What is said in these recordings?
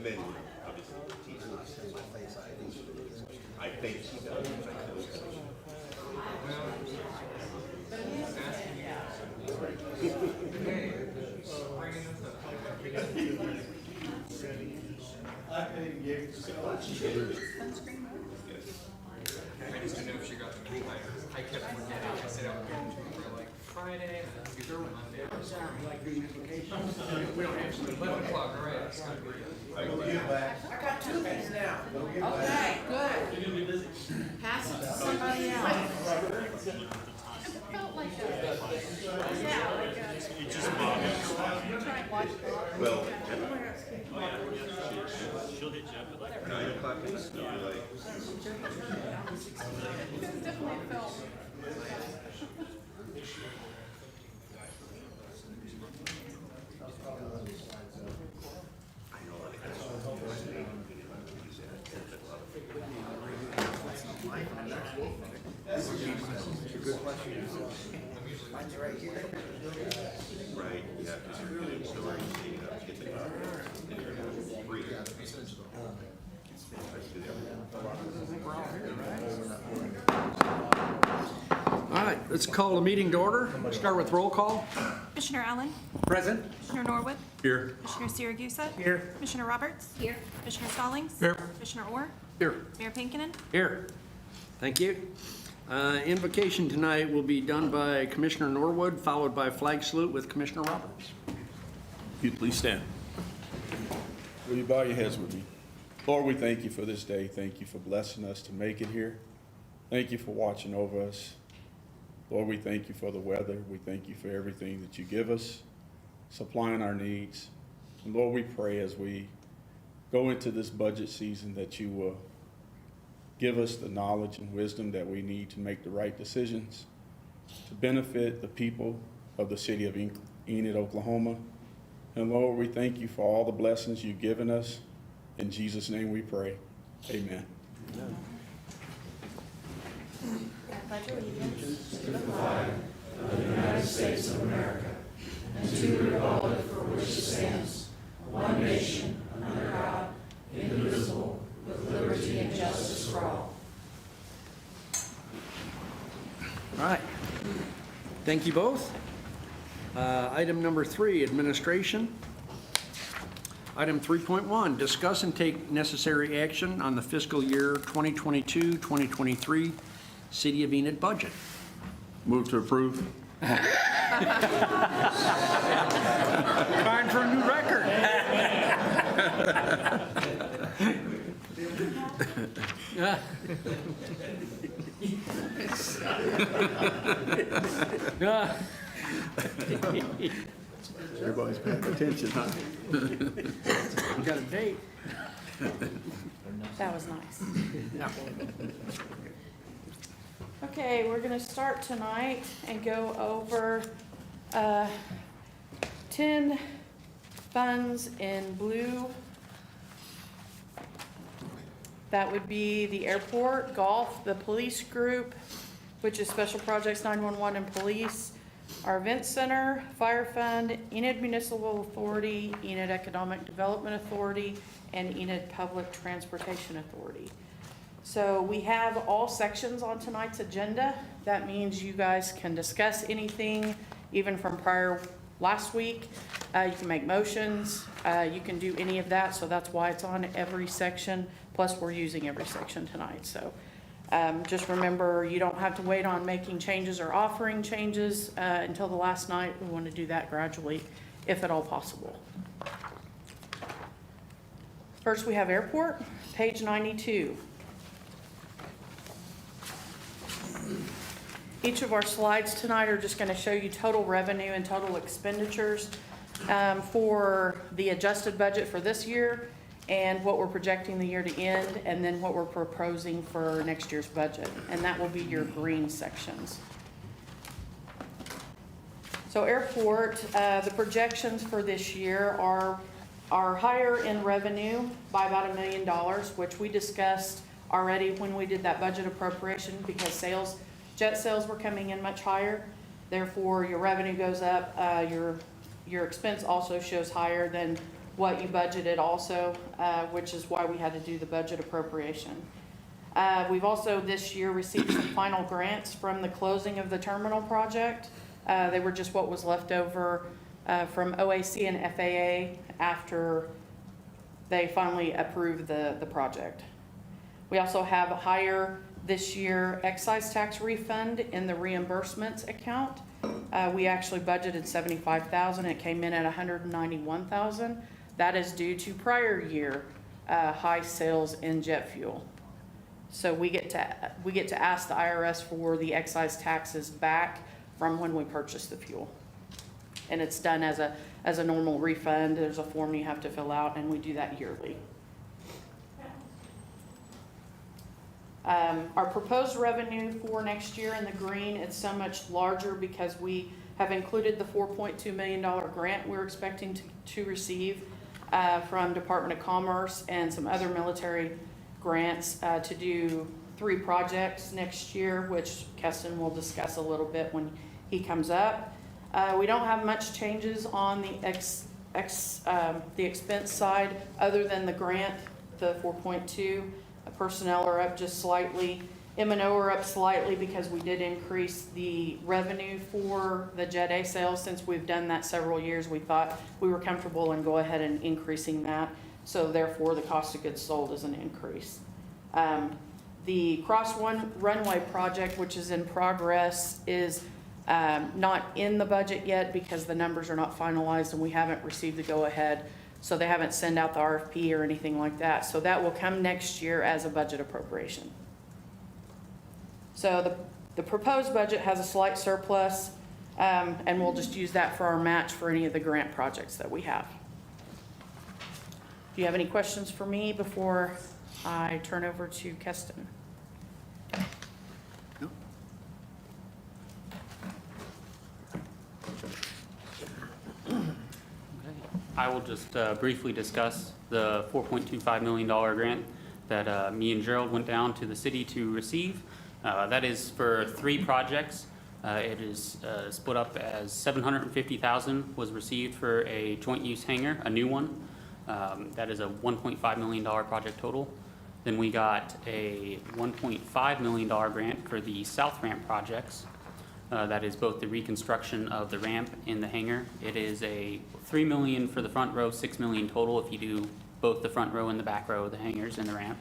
And then, obviously, teacher. I think she does. I just didn't know if she got them in time. I kept forgetting. I said I would get them to her like Friday, and then Tuesday or Monday. We don't have to. 11 o'clock, all right. It's gotta be. I got 2 of these now. Okay, good. Pass it to somebody else. It felt like a, yeah, like a, Well, She'll hit you up at like 9 o'clock is still like. it definitely felt. Right, yeah, because you're getting stories, you know, get the free. All right, let's call the meeting to order. Start with roll call. Commissioner Allen, Present. Commissioner Norwood, Here. Commissioner Siragusa. Here. Commissioner Roberts. Here. Commissioner Stallings. Here. Commissioner Orr. Here. Mayor Pinkinen. Here. Thank you. Invocation tonight will be done by Commissioner Norwood, followed by flag salute with Commissioner Roberts. You please stand. Will you bow your heads with me? Lord, we thank you for this day. Thank you for blessing us to make it here. Thank you for watching over us. Lord, we thank you for the weather. We thank you for everything that you give us, supplying our needs. And Lord, we pray as we go into this budget season that you will give us the knowledge and wisdom that we need to make the right decisions to benefit the people of the city of Enid, Oklahoma. And Lord, we thank you for all the blessings you've given us. In Jesus' name we pray. Amen. Pledge allegiance to the flag of the United States of America and to the republic for which it stands, one nation, under God, indivisible, with liberty and justice for all. All right. Thank you both. Item number 3, administration. Item 3.1, discuss and take necessary action on the fiscal year 2022-2023 City of Enid budget. Move to approve. Trying for a new record. Everybody's paying attention, huh? You got a date. That was nice. Okay, we're going to start tonight and go over 10 funds in blue. That would be the airport, golf, the police group, which is Special Projects 911 and police, our event center, fire fund, Enid Municipal Authority, Enid Economic Development Authority, and Enid Public Transportation Authority. So we have all sections on tonight's agenda. That means you guys can discuss anything, even from last week. You can make motions. You can do any of that. So that's why it's on every section. Plus, we're using every section tonight. So just remember, you don't have to wait on making changes or offering changes until the last night. We want to do that gradually, if at all possible. First, we have airport, page 92. Each of our slides tonight are just going to show you total revenue and total expenditures for the adjusted budget for this year and what we're projecting the year to end, and then what we're proposing for next year's budget. And that will be your green sections. So airport, the projections for this year are higher in revenue by about $1 million, which we discussed already when we did that budget appropriation, because jet sales were coming in much higher. Therefore, your revenue goes up. Your expense also shows higher than what you budgeted also, which is why we had to do the budget appropriation. We've also this year received some final grants from the closing of the terminal project. They were just what was left over from OAC and FAA after they finally approved the project. We also have a higher this year excise tax refund in the reimbursements account. We actually budgeted $75,000. It came in at $191,000. That is due to prior year high sales in jet fuel. So we get to ask the IRS for the excise taxes back from when we purchased the fuel. And it's done as a normal refund. There's a form you have to fill out, and we do that yearly. Our proposed revenue for next year in the green, it's so much larger because we have included the $4.2 million grant we're expecting to receive from Department of Commerce and some other military grants to do 3 projects next year, which Keston will discuss a little bit when he comes up. We don't have much changes on the expense side other than the grant, the 4.2. Personnel are up just slightly. M&O are up slightly because we did increase the revenue for the Jet A sales. Since we've done that several years, we thought we were comfortable and go ahead and increasing that. So therefore, the cost of goods sold is an increase. The Cross One Runway project, which is in progress, is not in the budget yet because the numbers are not finalized and we haven't received the go-ahead. So they haven't sent out the RFP or anything like that. So that will come next year as a budget appropriation. So the proposed budget has a slight surplus, and we'll just use that for our match for any of the grant projects that we have. Do you have any questions for me before I turn over to Keston? I will just briefly discuss the $4.25 million grant that me and Gerald went down to the city to receive. That is for 3 projects. It is split up as $750,000 was received for a joint use hangar, a new one. That is a $1.5 million project total. Then we got a $1.5 million grant for the South Ramp projects. That is both the reconstruction of the ramp in the hangar. It is a $3 million for the front row, $6 million total if you do both the front row and the back row of the hangars and the ramp.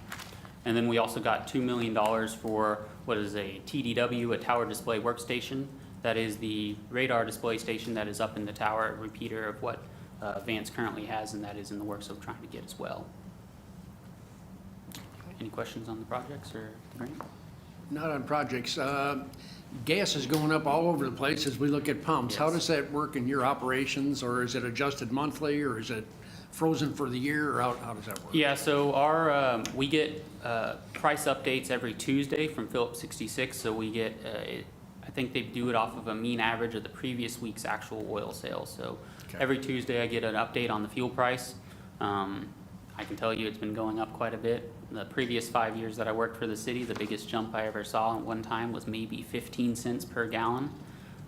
And then we also got $2 million for what is a TDW, a tower display workstation. That is the radar display station that is up in the tower, a repeater of what Vance currently has, and that is in the works of trying to get as well. Any questions on the projects or the grant? Not on projects. Gas is going up all over the place as we look at pumps. How does that work in your operations, or is it adjusted monthly, or is it frozen for the year, or how does that work? Yeah, so our we get price updates every Tuesday from Phillips 66. So we get, I think they do it off of a mean average of the previous week's actual oil sales. So every Tuesday I get an update on the fuel price. I can tell you it's been going up quite a bit. The previous 5 years that I worked for the city, the biggest jump I ever saw at one time was maybe 15 cents per gallon.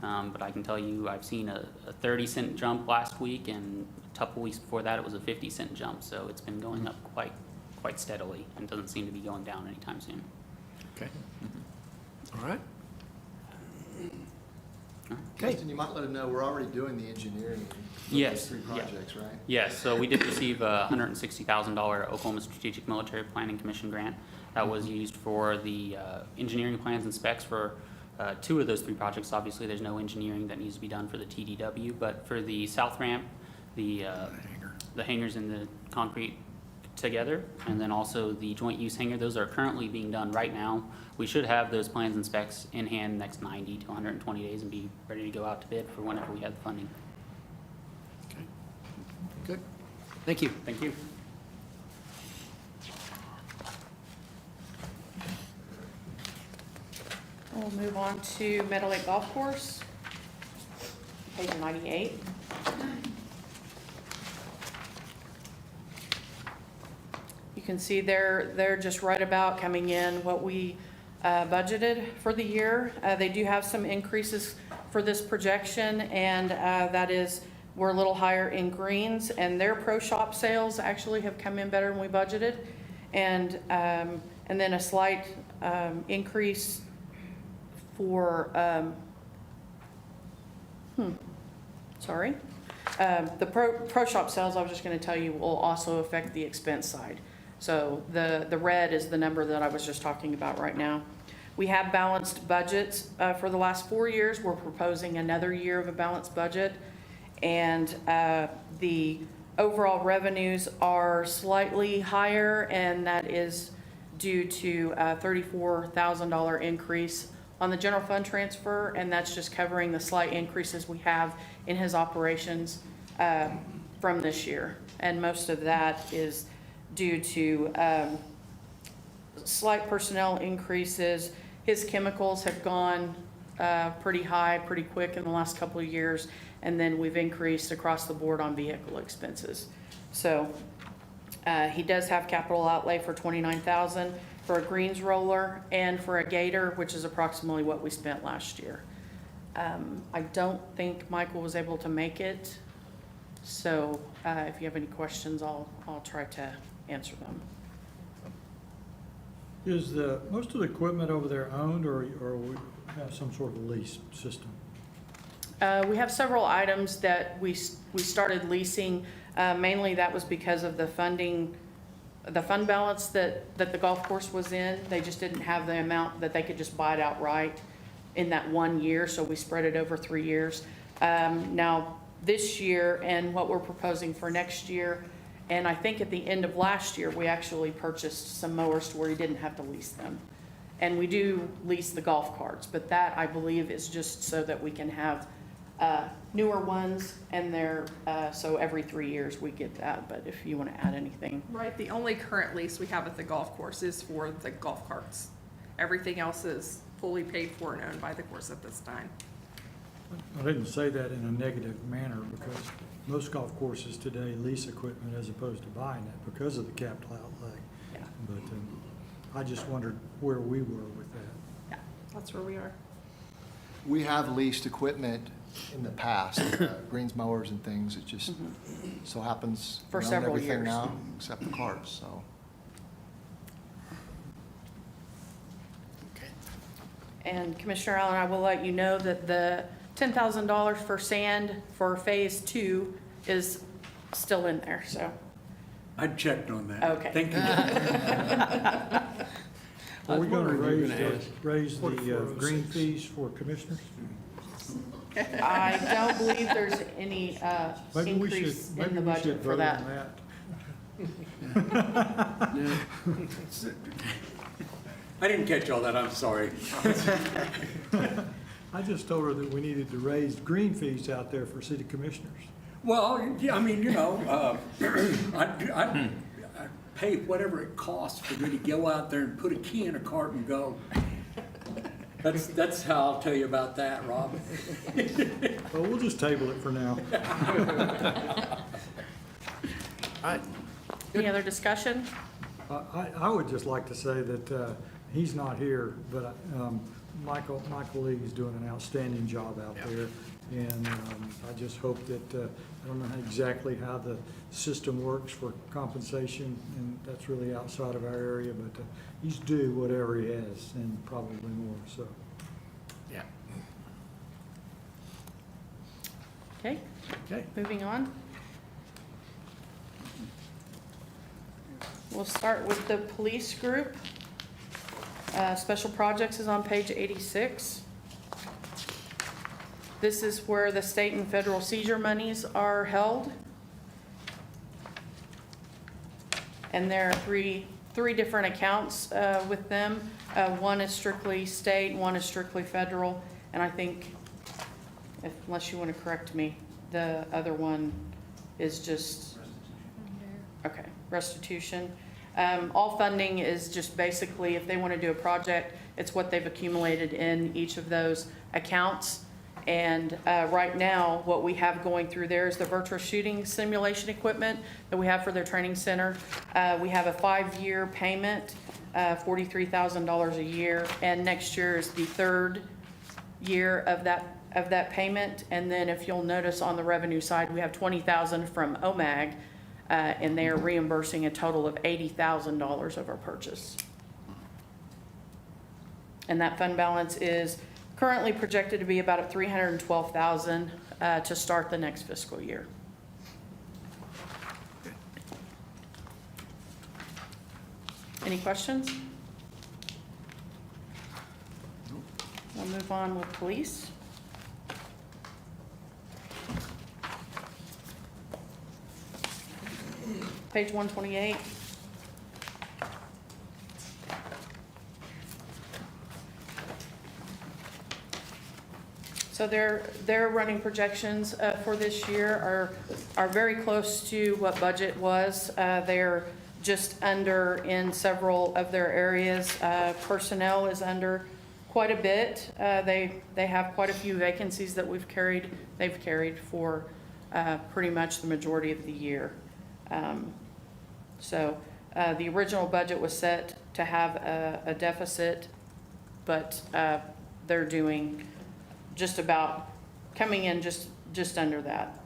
But I can tell you I've seen a 30-cent jump last week, and a couple weeks before that it was a 50-cent jump. So it's been going up quite steadily and doesn't seem to be going down anytime soon. Okay. All right. Okay. Justin, you might let them know we're already doing the engineering for Yes, those 3 projects, right? Yes, so we did receive a $160,000 Oklahoma Strategic Military Planning Commission grant that was used for the engineering plans and specs for 2 of those 3 projects. Obviously, there's no engineering that needs to be done for the TDW, but for the South Ramp, the hangars and the concrete together, and then also the joint use hangar, those are currently being done right now. We should have those plans and specs in hand next 90 to 120 days and be ready to go out to bid for whenever we have the funding. Okay. Good. Thank you. Thank you. We'll move on to Meadowlake Golf Course, page 98. You can see they're just right about coming in what we budgeted for the year. They do have some increases for this projection, and that is We're a little higher in greens, and their pro shop sales actually have come in better than we budgeted. And then a slight increase for, the pro shop sales, I was just gonna tell you, will also affect the expense side. So the red is the number that I was just talking about right now. We have balanced budgets for the last 4 years. We're proposing another year of a balanced budget. And the overall revenues are slightly higher, and that is due to a $34,000 increase on the general fund transfer, and that's just covering the slight increases we have in his operations from this year. And most of that is due to slight personnel increases. His chemicals have gone pretty high, pretty quick in the last couple of years, and then we've increased across the board on vehicle expenses. So he does have capital outlay for $29,000 for a greens roller and for a gator, which is approximately what we spent last year. I don't think Michael was able to make it, so if you have any questions, I'll try to answer them. Is most of the equipment over there owned, or we have some sort of lease system? We have several items that we started leasing. Mainly that was because of the fund balance that the golf course was in. They just didn't have the amount that they could just buy it outright in that 1 year, so we spread it over 3 years. Now, this year and what we're proposing for next year, and I think at the end of last year, we actually purchased some mowers to where you didn't have to lease them. And we do lease the golf carts, but that, I believe, is just so that we can have newer ones, and they're, so every 3 years we get that. But if you want to add anything. Right, the only current lease we have at the golf course is for the golf carts. Everything else is fully paid for and owned by the course at this time. I didn't say that in a negative manner, because most golf courses today lease equipment as opposed to buying it because of the capital outlay. Yeah. But I just wondered where we were with that. Yeah, that's where we are. We have leased equipment in the past, greens mowers and things. It just so happens For we own several everything years. now except the carts, so. And Commissioner Allen, I will let you know that the $10,000 for sand for phase 2 is still in there, so. I checked on that. Okay. Thank you. Are we going to wondering if you were gonna raise the green fees for commissioners? I don't believe there's any Maybe we increase should, in the maybe we budget should for vote that. on that. I didn't catch all that, I'm sorry. I just told her that we needed to raise green fees out there for city commissioners. Well, yeah, I mean, you know, I pay whatever it costs for me to go out there and put a key in a cart and go. That's how I'll tell you about that, Rob. Well, we'll just table it for now. Any other discussion? I would just like to say that he's not here, but Michael Lee is doing an outstanding job out there. And I just hope that, I don't know exactly how the system works for compensation, and that's really outside of our area, but he's due whatever he has, and probably more, so. Yeah. Okay, Okay. moving on. We'll start with the police group. Special projects is on page 86. This is where the state and federal seizure monies are held. And there are three different accounts with them. One is strictly state, one is strictly federal, and I think, unless you want to correct me, the other one is just, okay, restitution. All funding is just basically, if they want to do a project, it's what they've accumulated in each of those accounts. And right now, what we have going through there is the virtual shooting simulation equipment that we have for their training center. We have a 5-year payment, $43,000 a year, and next year is the 3rd year of that of that payment. And then if you'll notice on the revenue side, we have 20,000 from OMAG, and they are reimbursing a total of $80,000 of our purchase. And that fund balance is currently projected to be about at $312,000 to start the next fiscal year. Any questions? We'll move on with police. Page 128. So their running projections for this year are very close to what budget was. They're just under in several of their areas. Personnel is under quite a bit. They have quite a few vacancies that they've carried for pretty much the majority of the year. So the original budget was set to have a deficit, but they're doing just about coming in just under that.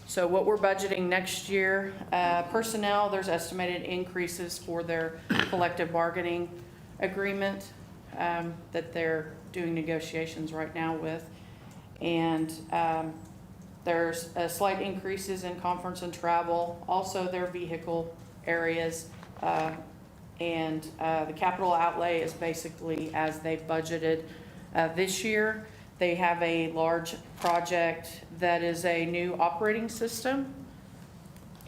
So what we're budgeting next year, personnel, there's estimated increases for their collective bargaining agreement that they're doing negotiations right now with. And there's slight increases in conference and travel, also their vehicle areas. And the capital outlay is basically as they budgeted this year. They have a large project that is a new operating system,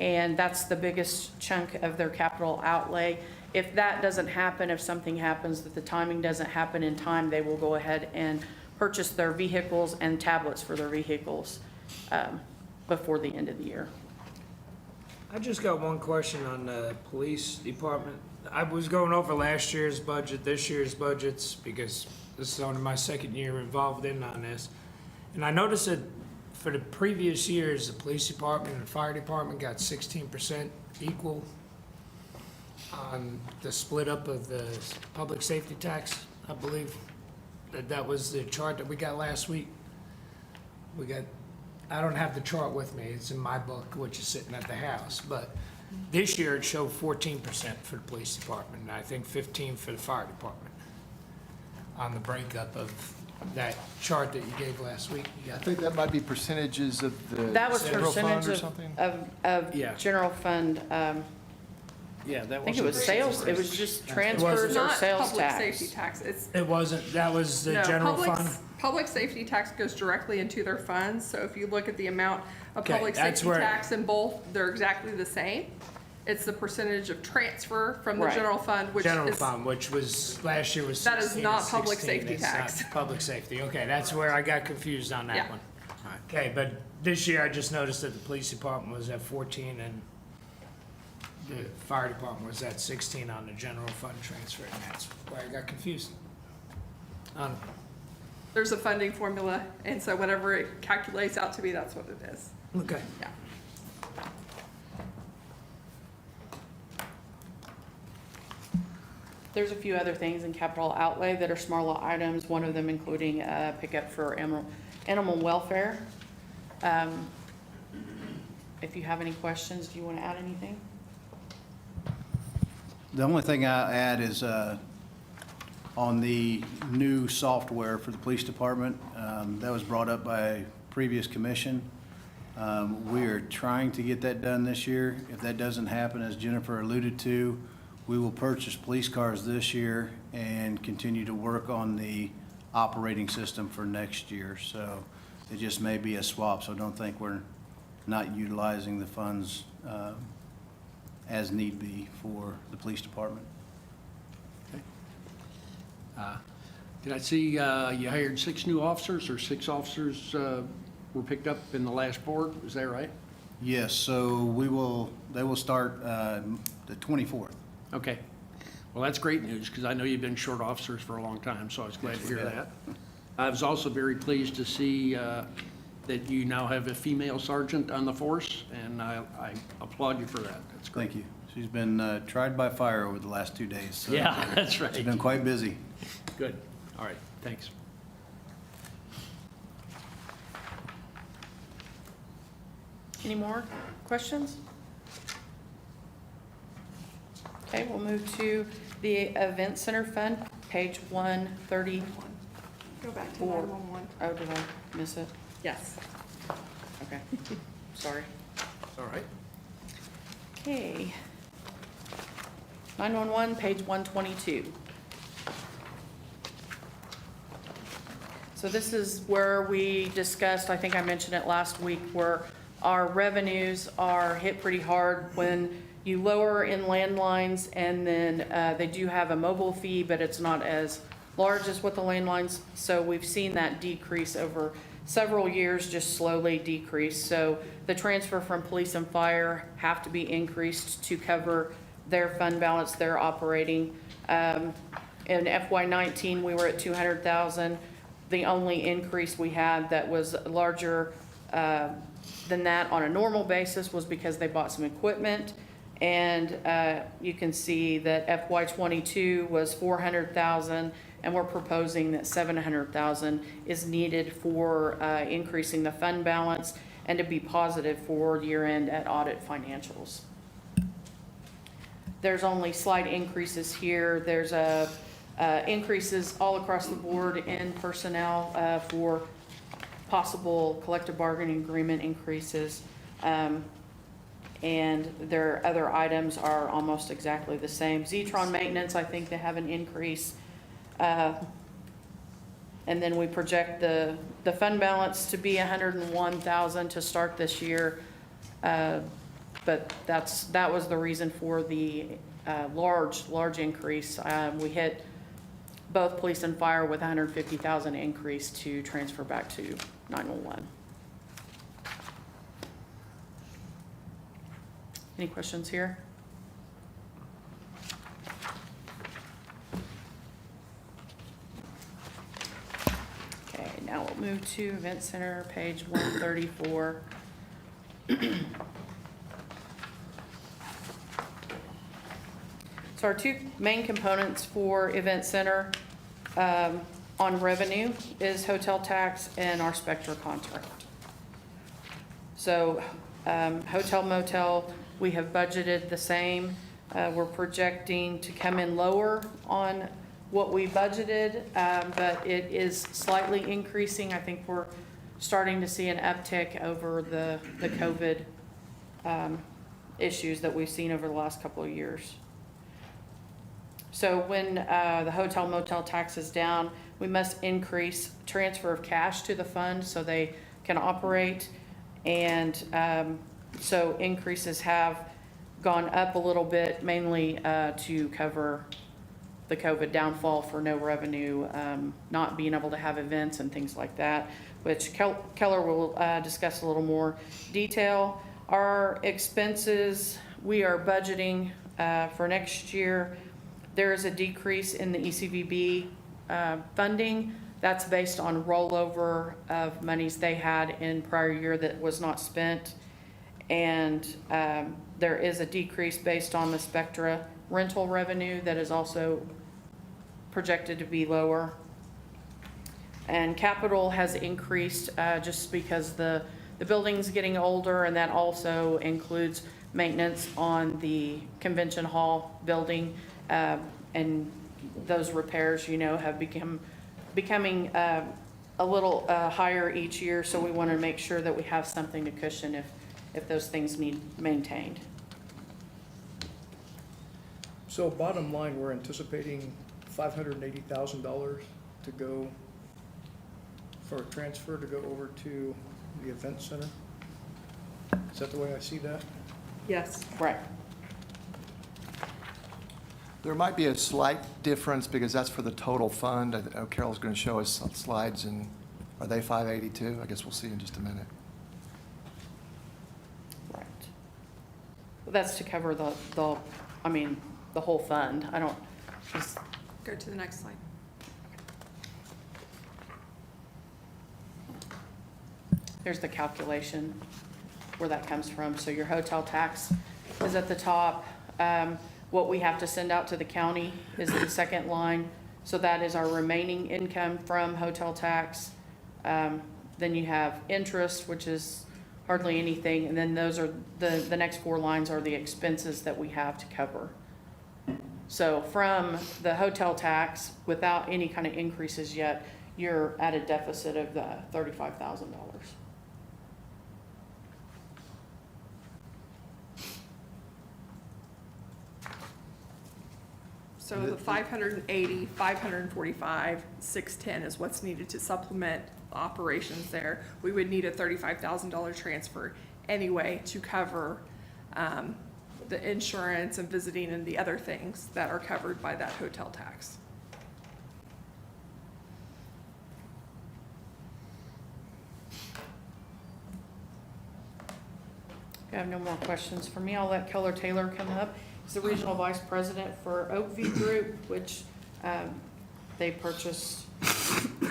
and that's the biggest chunk of their capital outlay. If that doesn't happen, if something happens that the timing doesn't happen in time, they will go ahead and purchase their vehicles and tablets for their vehicles before the end of the year. I just got one question on the police department. I was going over last year's budget, this year's budgets, because this is only my second year involved on this. And I noticed that for the previous years, the police department and the fire department got 16% equal on the split up of the public safety tax. I believe that was the chart that we got last week. I don't have the chart with me, it's in my book, which is sitting at the house, but this year it showed 14% for the police department, and I think 15% for the fire department on the breakup of that chart that you gave last week. I think that might be percentages of the That was general fund percentage or of, something. of general fund, Yeah, that I think it was sales, it was just transfers or Not sales public tax. safety tax, it's, It wasn't, that was the no, general fund? public safety tax goes directly into their funds, so if you look at the amount of Okay, public that's safety where- tax in both, they're exactly the same. It's the percentage of transfer from the Right. general fund, which General is, fund, which was, last year was 16 that is not and public 16. safety It's tax. not public safety, okay, that's where I got confused on that Yeah. one. Okay, but this year I just noticed that the police department was at 14 and the fire department was at 16 on the general fund transfer, and that's where I got confused. there's a funding formula, and so whatever it calculates out to be, that's what it is. Okay. Yeah. There's a few other things in capital outlay that are smaller items, one of them including pickup for animal welfare. If you have any questions, do you want to add anything? The only thing I add is on the new software for the police department. That was brought up by a previous commission. We are trying to get that done this year. If that doesn't happen, as Jennifer alluded to, we will purchase police cars this year and continue to work on the operating system for next year. So it just may be a swap, so don't think we're not utilizing the funds as need be for the police department. Did I see you hired 6 new officers, or 6 officers were picked up in the last board? Is that right? Yes, so they will start the 24th. Okay. Well, that's great news, because I know you've been short officers for a long time, so I was glad to hear that. I was also very pleased to see that you now have a female sergeant on the force, and I applaud you for that. That's great. Thank you. She's been tried by fire over the last 2 days. So Yeah, that's right. she's been quite busy. Good. All right, thanks. Any more questions? Okay, we'll move to the Event Center Fund, page 130. Go back to Four. 911. Oh, did I miss it? Yes. Okay, sorry. All right. Okay. 911, page 122. So this is where we discussed, I think I mentioned it last week, where our revenues are hit pretty hard when you lower in landlines, and then they do have a mobile fee, but it's not as large as what the landlines. So we've seen that decrease over several years, just slowly decrease. So the transfer from police and fire have to be increased to cover their fund balance they're operating. In FY19, we were at 200,000. The only increase we had that was larger than that on a normal basis was because they bought some equipment. And you can see that FY22 was 400,000, and we're proposing that 700,000 is needed for increasing the fund balance and to be positive for year-end at audit financials. There's only slight increases here. There's increases all across the board in personnel for possible collective bargaining agreement increases. And their other items are almost exactly the same. Zetron maintenance, I think they have an increase. And then we project the fund balance to be 101,000 to start this year. But that was the reason for the large increase. We hit both police and fire with 150,000 increase to transfer back to 911. Any questions here? Okay, now we'll move to Event Center, page 134. So our two main components for Event Center on revenue is hotel tax and our Spectra contract. So hotel motel, we have budgeted the same. We're projecting to come in lower on what we budgeted, but it is slightly increasing. I think we're starting to see an uptick over the COVID issues that we've seen over the last couple of years. So when the hotel motel tax is down, we must increase transfer of cash to the fund so they can operate. And so increases have gone up a little bit, mainly to cover the COVID downfall for no revenue, not being able to have events and things like that, which Keller will discuss a little more detail. Our expenses, we are budgeting for next year. There is a decrease in the ECVB funding. That's based on rollover of monies they had in prior year that was not spent. And there is a decrease based on the Spectra rental revenue that is also projected to be lower. And capital has increased just because the building's getting older, and that also includes maintenance on the convention hall building. And those repairs, have becoming a little higher each year, so we want to make sure that we have something to cushion if those things need maintained. So bottom line, we're anticipating $580,000 to go for a transfer to go over to the event center. Is that the way I see that? Yes. Right. There might be a slight difference because that's for the total fund. I know Carol's going to show us some slides, and are they 582? I guess we'll see in just a minute. Right. Well, that's to cover the whole fund. I don't just Go to the next slide. There's the calculation where that comes from. So your hotel tax is at the top. What we have to send out to the county is the second line. So that is our remaining income from hotel tax. Then you have interest, which is hardly anything. And then those are, the next 4 lines are the expenses that we have to cover. So from the hotel tax, without any kind of increases yet, you're at a deficit of the $35,000. So the 580, 545, 610 is what's needed to supplement the operations there. We would need a $35,000 transfer anyway to cover the insurance and visiting and the other things that are covered by that hotel tax. If you have no more questions for me, I'll let Keller Taylor come up. He's the Regional Vice President for Oakview Group, which they purchased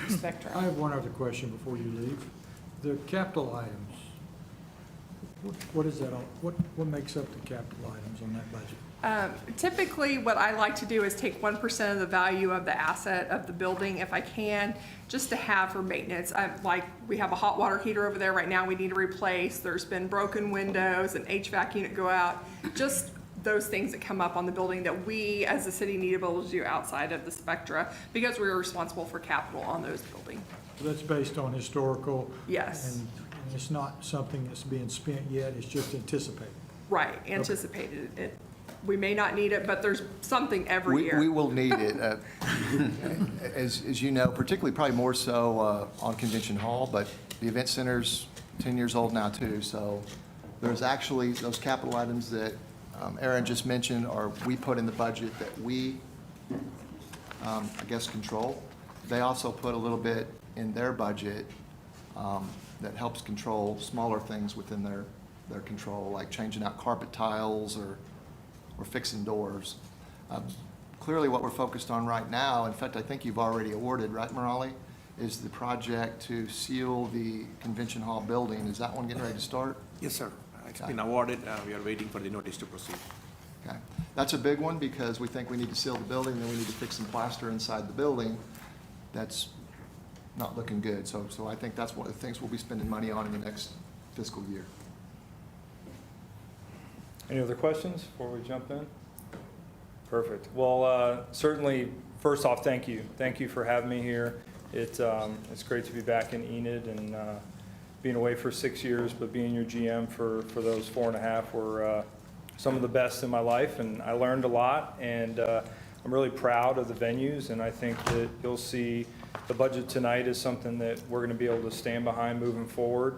Spectra. I have one other question before you leave. The capital items, what is that, what makes up the capital items on that budget? Typically, what I like to do is take 1% of the value of the asset of the building, if I can, just to have for maintenance. Like, we have a hot water heater over there right now we need to replace. There's been broken windows, an HVAC unit go out. Just those things that come up on the building that we, as a city, need to be able to do outside of the Spectra, because we're responsible for capital on those buildings. So that's based on historical? Yes. And it's not something that's being spent yet, it's just anticipated? Right, anticipated. We may not need it, but there's something every year. We will need it, as you know, particularly probably more so on Convention Hall, but the Event Center's 10 years old now too, so there's actually those capital items that Aaron just mentioned, or we put in the budget that we, I guess, control. They also put a little bit in their budget that helps control smaller things within their control, like changing out carpet tiles or fixing doors. Clearly what we're focused on right now, in fact, I think you've already awarded, right, Morali, is the project to seal the Convention Hall building. Is that one getting ready to start? Yes, sir. It's been awarded. We are waiting for the notice to proceed. Okay. That's a big one because we think we need to seal the building, then we need to fix some plaster inside the building. That's not looking good. So I think that's one of the things we'll be spending money on in the next fiscal year. Any other questions before we jump in? Perfect. Well, certainly, first off, thank you. Thank you for having me here. It's great to be back in Enid and being away for 6 years, but being your GM for those 4.5 were some of the best in my life, and I learned a lot, and I'm really proud of the venues, and I think that you'll see the budget tonight is something that we're going to be able to stand behind moving forward.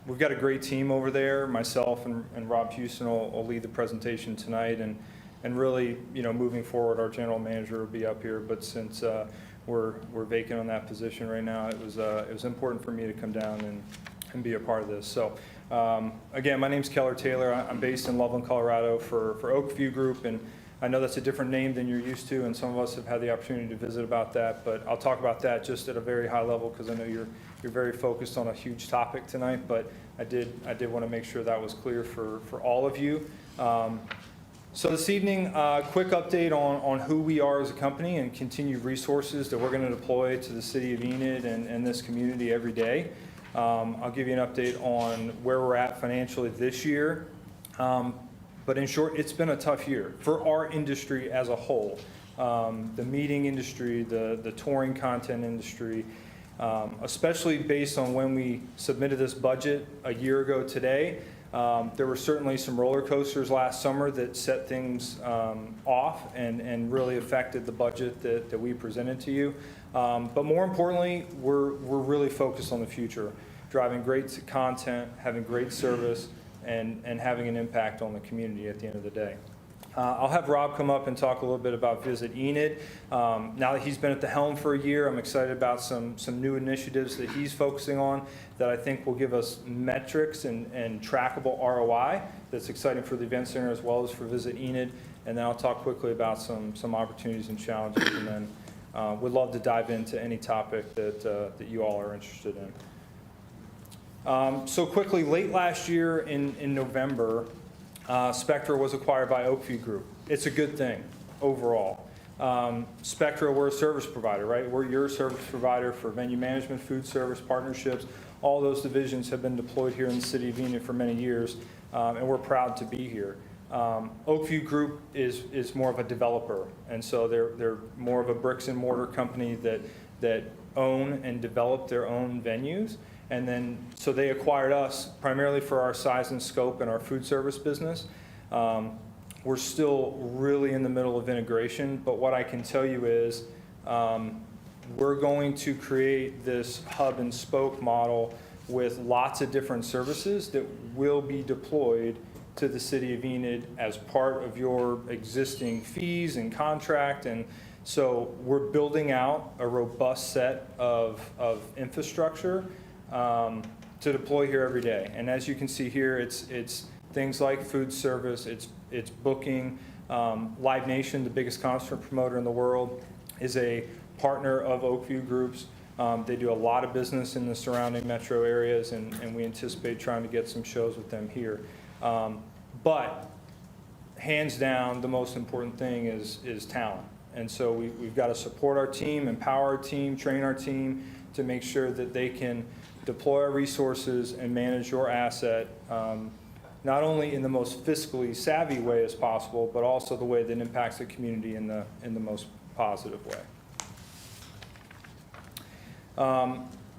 We've got a great team over there. Myself and Rob Houston will lead the presentation tonight, and really, you know, moving forward, our general manager will be up here, but since we're vacant on that position right now, it was important for me to come down and be a part of this. So again, my name's Keller Taylor. I'm based in Loveland, Colorado for Oakview Group, and I know that's a different name than you're used to, and some of us have had the opportunity to visit about that, but I'll talk about that just at a very high level because I know you're very focused on a huge topic tonight, but I did want to make sure that was clear for all of you. So this evening, quick update on who we are as a company and continued resources that we're going to deploy to the city of Enid and this community every day. I'll give you an update on where we're at financially this year. But in short, it's been a tough year for our industry as a whole. The meeting industry, the touring content industry, especially based on when we submitted this budget a year ago today. There were certainly some roller coasters last summer that set things off and really affected the budget that we presented to you. But more importantly, we're really focused on the future, driving great content, having great service, and having an impact on the community at the end of the day. I'll have Rob come up and talk a little bit about Visit Enid. Now that he's been at the helm for a year, I'm excited about some new initiatives that he's focusing on that I think will give us metrics and trackable ROI that's exciting for the Event Center as well as for Visit Enid. And then I'll talk quickly about some opportunities and challenges, and then would love to dive into any topic that you all are interested in. So quickly, late last year in November, Spectra was acquired by Oakview Group. It's a good thing overall. Spectra, we're a service provider, right? We're your service provider for venue management, food service, partnerships, all those divisions have been deployed here in the city of Enid for many years, and we're proud to be here. Oakview Group is more of a developer, and so they're more of a bricks and mortar company that own and develop their own venues. And then, so they acquired us primarily for our size and scope and our food service business. We're still really in the middle of integration, but what I can tell you is we're going to create this hub and spoke model with lots of different services that will be deployed to the city of Enid as part of your existing fees and contract. And so we're building out a robust set of infrastructure to deploy here every day. And as you can see here, it's things like food service, it's booking. Live Nation, the biggest concert promoter in the world, is a partner of Oakview Group's. They do a lot of business in the surrounding metro areas, and we anticipate trying to get some shows with them here. But hands down, the most important thing is talent. And so we've got to support our team, empower our team, train our team to make sure that they can deploy our resources and manage your asset, not only in the most fiscally savvy way as possible, but also the way that impacts the community in the most positive way.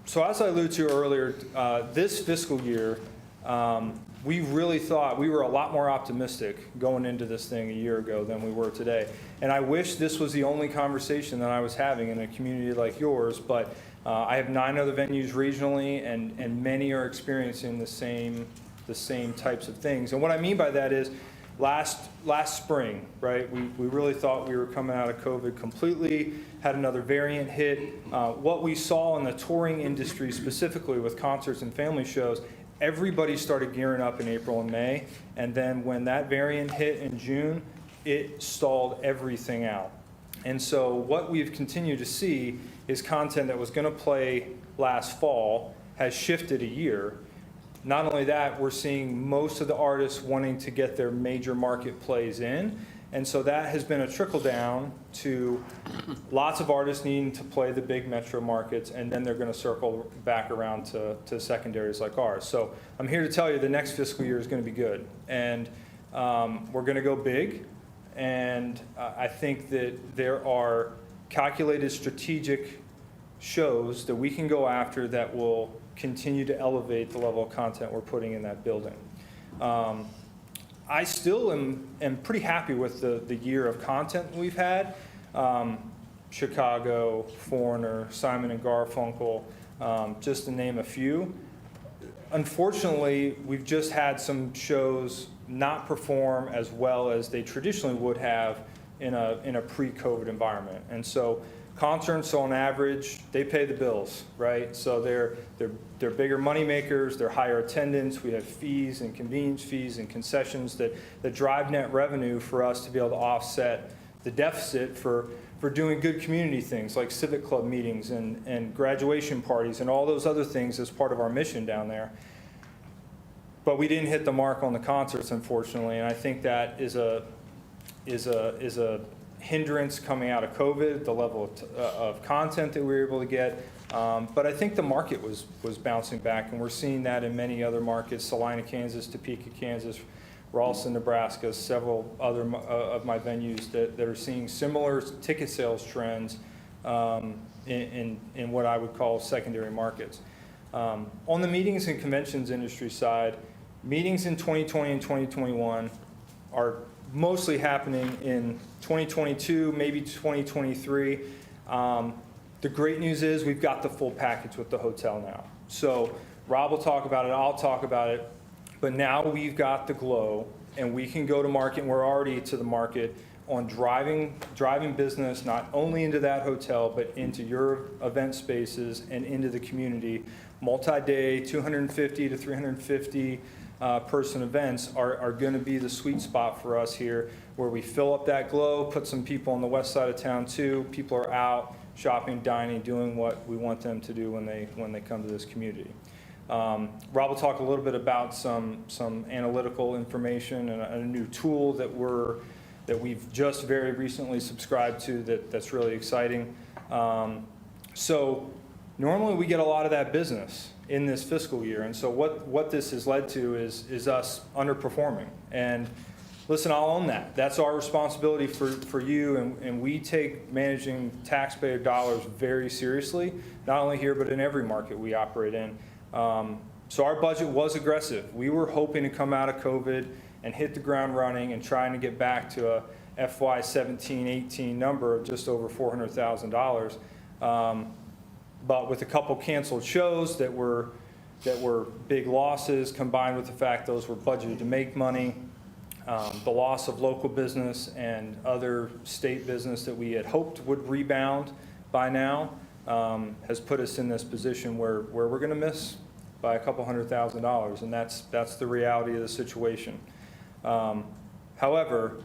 So as I alluded to earlier, this fiscal year, we really thought we were a lot more optimistic going into this thing a year ago than we were today. And I wish this was the only conversation that I was having in a community like yours, but I have 9 other venues regionally, and many are experiencing the same types of things. And what I mean by that is last spring, right, we really thought we were coming out of COVID completely, had another variant hit. What we saw in the touring industry, specifically with concerts and family shows, everybody started gearing up in April and May, and then when that variant hit in June, it stalled everything out. And so what we've continued to see is content that was going to play last fall has shifted a year. Not only that, we're seeing most of the artists wanting to get their major market plays in, and so that has been a trickle down to lots of artists needing to play the big metro markets, and then they're going to circle back around to secondaries like ours. So I'm here to tell you the next fiscal year is going to be good, and we're going to go big, and I think that there are calculated strategic shows that we can go after that will continue to elevate the level of content we're putting in that building. I still am pretty happy with the year of content we've had. Chicago, Foreigner, Simon and Garfunkel, just to name a few. Unfortunately, we've just had some shows not perform as well as they traditionally would have in a pre-COVID environment. And so concerts on average, they pay the bills, right? So they're bigger money makers, they're higher attendance, we have fees and convenience fees and concessions that drive net revenue for us to be able to offset the deficit for doing good community things like civic club meetings and graduation parties and all those other things as part of our mission down there. But we didn't hit the mark on the concerts, unfortunately, and I think that is a hindrance coming out of COVID, the level of content that we were able to get. But I think the market was bouncing back, and we're seeing that in many other markets: Salina, Kansas, Topeka, Kansas, Ralston, Nebraska, several other of my venues that are seeing similar ticket sales trends in what I would call secondary markets. On the meetings and conventions industry side, meetings in 2020 and 2021 are mostly happening in 2022, maybe 2023. The great news is we've got the full package with the hotel now. So Rob will talk about it, I'll talk about it, but now we've got the glow, and we can go to market, and we're already to the market on driving business not only into that hotel, but into your event spaces and into the community. Multi-day, 250 to 350 person events are going to be the sweet spot for us here, where we fill up that glow, put some people on the west side of town too. People are out shopping, dining, doing what we want them to do when they come to this community. Rob will talk a little bit about some analytical information and a new tool that we've just very recently subscribed to that's really exciting. So Normally, we get a lot of that business in this fiscal year, and so what this has led to is us underperforming. And listen, I'll own that. That's our responsibility for you, and we take managing taxpayer dollars very seriously, not only here, but in every market we operate in. So our budget was aggressive. We were hoping to come out of COVID and hit the ground running and trying to get back to a FY 17-18 number of just over $400,000. But with a couple canceled shows that were big losses, combined with the fact those were budgeted to make money, the loss of local business and other state business that we had hoped would rebound by now has put us in this position where we're going to miss by a couple $100,000, and that's the reality of the situation. However,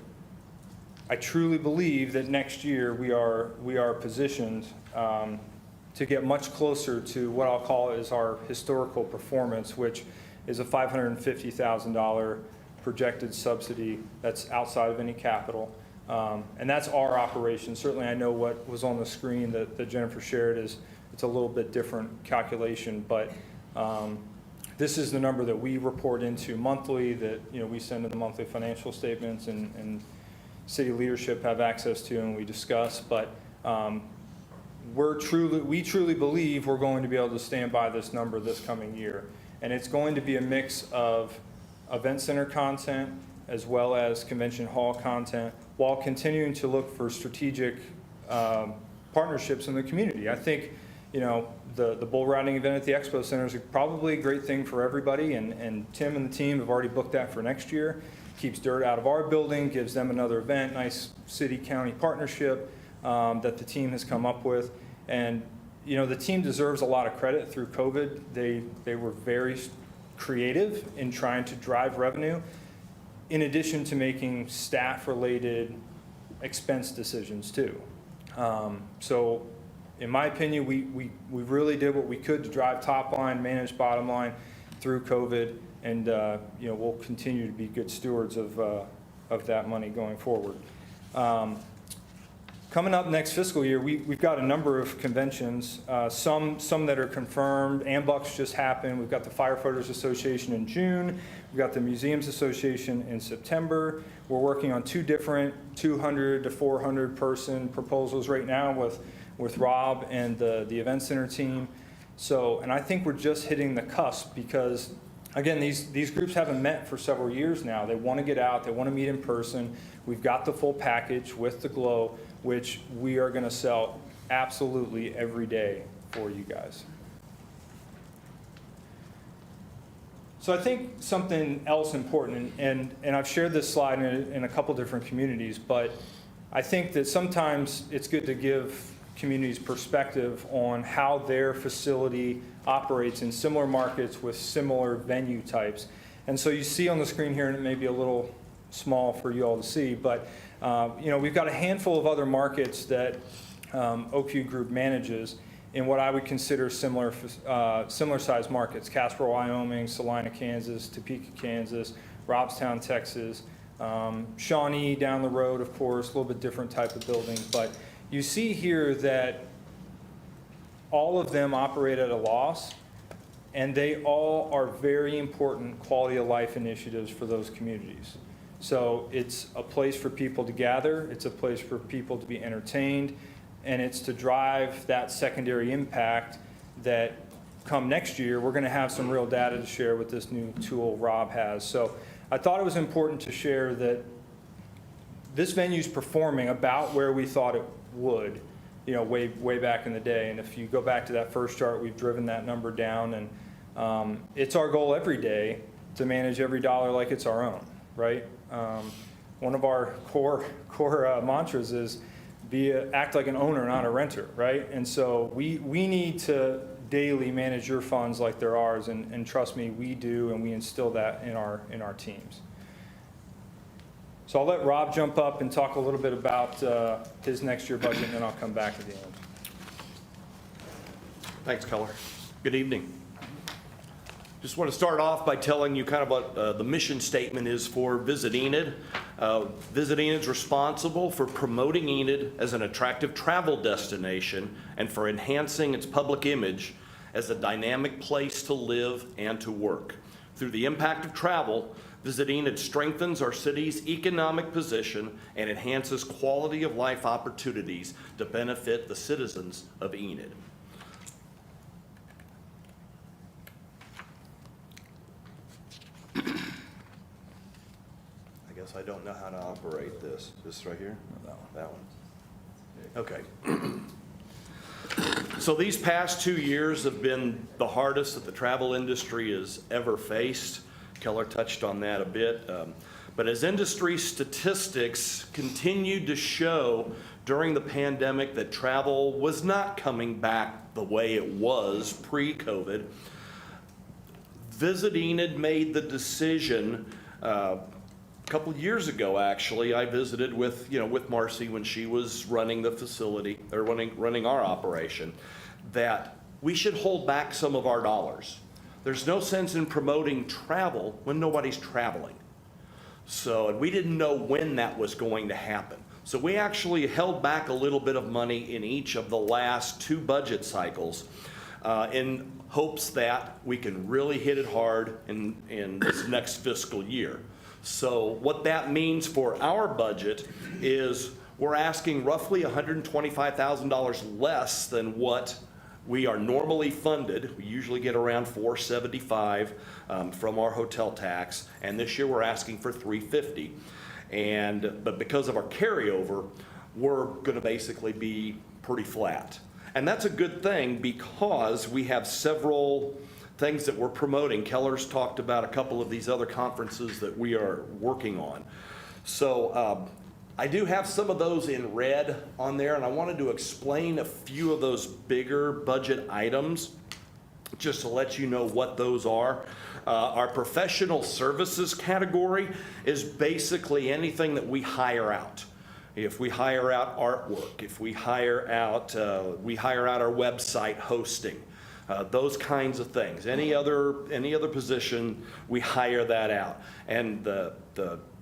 I truly believe that next year we are positioned to get much closer to what I'll call is our historical performance, which is a $550,000 projected subsidy that's outside of any capital. And that's our operation. Certainly I know what was on the screen that Jennifer shared it's a little bit different calculation, but this is the number that we report into monthly, that we send in the monthly financial statements and city leadership have access to and we discuss. But we truly believe we're going to be able to stand by this number this coming year. And it's going to be a mix of event center content as well as convention hall content, while continuing to look for strategic partnerships in the community. I think, the bull riding event at the Expo Center is probably a great thing for everybody, and Tim and the team have already booked that for next year. Keeps dirt out of our building, gives them another event, nice city-county partnership that the team has come up with. And, the team deserves a lot of credit through COVID. They were very creative in trying to drive revenue, in addition to making staff-related expense decisions too. So in my opinion, we really did what we could to drive top line, manage bottom line through COVID, and we'll continue to be good stewards of that money going forward. Coming up next fiscal year, we've got a number of conventions, some that are confirmed. Ambucks just happened. We've got the Firefighters Association in June. We've got the Museums Association in September. We're working on 2 different 200 to 400 person proposals right now with Rob and the Event Center team. So, and I think we're just hitting the cusp because, again, these groups haven't met for several years now. They want to get out. They want to meet in person. We've got the full package with the glow, which we are going to sell absolutely every day for you guys. So I think something else important, and I've shared this slide in a couple different communities, but I think that sometimes it's good to give communities perspective on how their facility operates in similar markets with similar venue types. And so you see on the screen here, and it may be a little small for you all to see, but we've got a handful of other markets that OQ Group manages in what I would consider similar size markets: Casper, Wyoming, Salina, Kansas, Topeka, Kansas, Robstown, Texas, Shawnee down the road, of course, a little bit different type of buildings. But you see here that all of them operate at a loss, and they all are very important quality of life initiatives for those communities. So it's a place for people to gather, it's a place for people to be entertained, and it's to drive that secondary impact that come next year, we're going to have some real data to share with this new tool Rob has. So I thought it was important to share that this venue's performing about where we thought it would, way back in the day. And if you go back to that first chart, we've driven that number down, and it's our goal every day to manage every dollar like it's our own, right? One of our core mantras is act like an owner, not a renter, right? And so we need to daily manage your funds like they're ours, and trust me, we do, and we instill that in our teams. So I'll let Rob jump up and talk a little bit about his next year budget, and then I'll come back at the end. Thanks, Keller. Good evening. Just want to start off by telling you kind of what the mission statement is for Visit Enid. Visit Enid is responsible for promoting Enid as an attractive travel destination and for enhancing its public image as a dynamic place to live and to work. Through the impact of travel, Visit Enid strengthens our city's economic position and enhances quality of life opportunities to benefit the citizens of Enid. I guess I don't know how to operate this. This right here? No, that one. Okay. So these past 2 years have been the hardest that the travel industry has ever faced. Keller touched on that a bit. But as industry statistics continued to show during the pandemic that travel was not coming back the way it was pre-COVID, Visit Enid made the decision a couple of years ago, actually. I visited with Marcy when she was running the facility, or running our operation, that we should hold back some of our dollars. There's no sense in promoting travel when nobody's traveling. So, and we didn't know when that was going to happen. So we actually held back a little bit of money in each of the last 2 budget cycles in hopes that we can really hit it hard in this next fiscal year. So what that means for our budget is we're asking roughly $125,000 less than what we are normally funded. We usually get around $475 from our hotel tax, and this year we're asking for $350. But because of our carryover, we're going to basically be pretty flat. And that's a good thing because we have several things that we're promoting. Keller's talked about a couple of these other conferences that we are working on. So I do have some of those in red on there, and I wanted to explain a few of those bigger budget items just to let you know what those are. Our professional services category is basically anything that we hire out. If we hire out artwork, if we hire out our website hosting, those kinds of things. Any other position, we hire that out. And the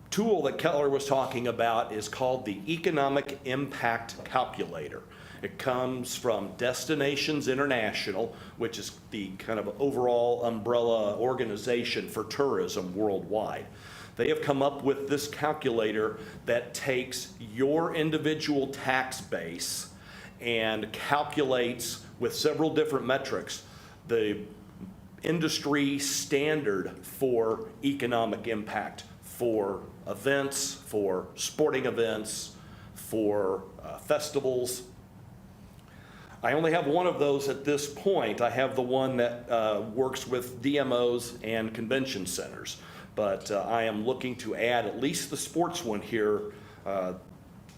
tool that Keller was talking about is called the Economic Impact Calculator. It comes from Destinations International, which is the kind of overall umbrella organization for tourism worldwide. They have come up with this calculator that takes your individual tax base and calculates with several different metrics the industry standard for economic impact for events, for sporting events, for festivals. I only have one of those at this point. I have the one that works with DMOs and convention centers. But I am looking to add at least the sports one here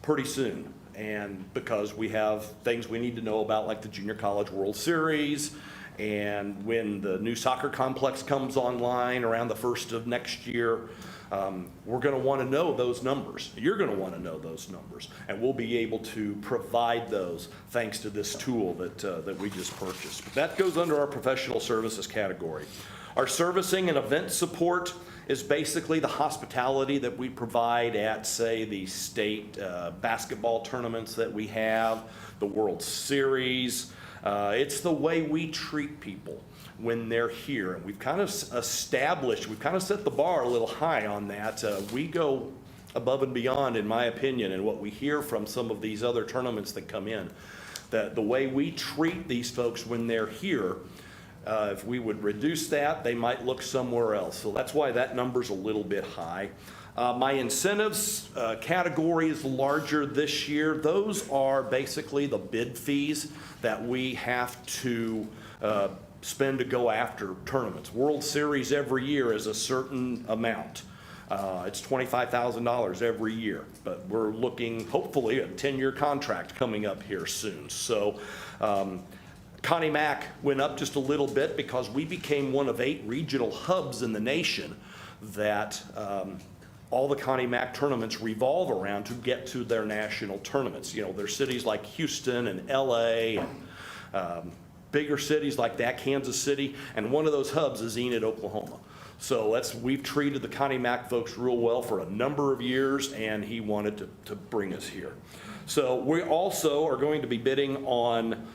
pretty soon. And because we have things we need to know about, like the Junior College World Series, and when the new soccer complex comes online around the 1st of next year, we're going to want to know those numbers. You're going to want to know those numbers, and we'll be able to provide those thanks to this tool that we just purchased. But that goes under our professional services category. Our servicing and event support is basically the hospitality that we provide at, say, the state basketball tournaments that we have, the World Series. It's the way we treat people when they're here. And we've kind of set the bar a little high on that. We go above and beyond, in my opinion, and what we hear from some of these other tournaments that come in, that the way we treat these folks when they're here, if we would reduce that, they might look somewhere else. So that's why that number's a little bit high. My incentives category is larger this year. Those are basically the bid fees that we have to spend to go after tournaments. World Series every year is a certain amount. It's $25,000 every year, but we're looking, hopefully, a 10-year contract coming up here soon. So Connie Mack went up just a little bit because we became one of 8 regional hubs in the nation that all the Connie Mack tournaments revolve around to get to their national tournaments. You know, there's cities like Houston and LA and bigger cities like that, Kansas City, and one of those hubs is Enid, Oklahoma. So we've treated the Connie Mack folks real well for a number of years, and he wanted to bring us here. So we also are going to be bidding on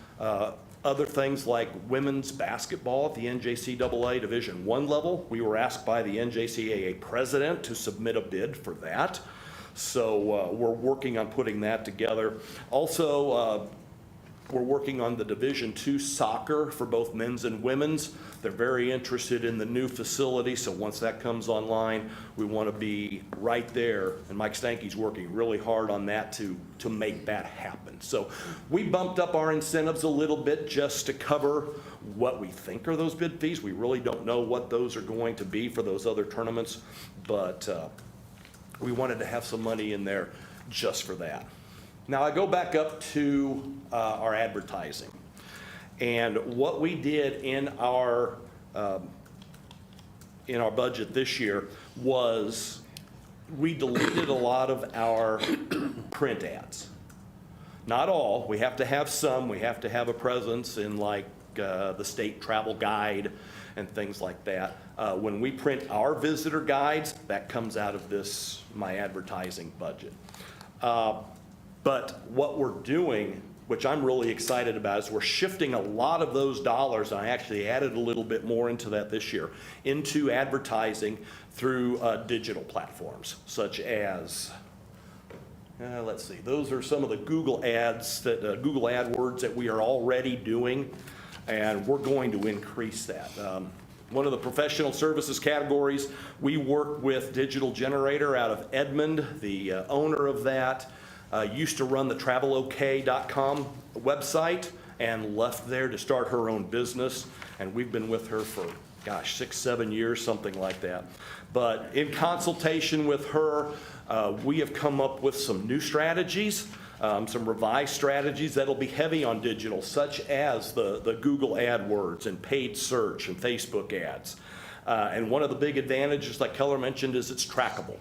other things like women's basketball at the NJCAA Division I level. We were asked by the NJCAA president to submit a bid for that. So we're working on putting that together. Also, we're working on the Division II soccer for both men's and women's. They're very interested in the new facility, so once that comes online, we want to be right there. And Mike Stanky's working really hard on that to make that happen. So we bumped up our incentives a little bit just to cover what we think are those bid fees. We really don't know what those are going to be for those other tournaments, but we wanted to have some money in there just for that. Now I go back up to our advertising. And what we did in our budget this year was we deleted a lot of our print ads. Not all, we have to have some. We have to have a presence in like the state travel guide and things like that. When we print our visitor guides, that comes out of my advertising budget. But what we're doing, which I'm really excited about, is we're shifting a lot of those dollars, and I actually added a little bit more into that this year, into advertising through digital platforms, such as, let's see, those are some of the Google ads, Google AdWords that we are already doing, and we're going to increase that. One of the professional services categories, we work with Digital Generator out of Edmond, the owner of that. Used to run the travelok.com website and left there to start her own business. And we've been with her for, 6, 7 years, something like that. But in consultation with her, we have come up with some new strategies, some revised strategies that'll be heavy on digital, such as the Google AdWords and paid search and Facebook ads. And one of the big advantages, like Keller mentioned, is it's trackable.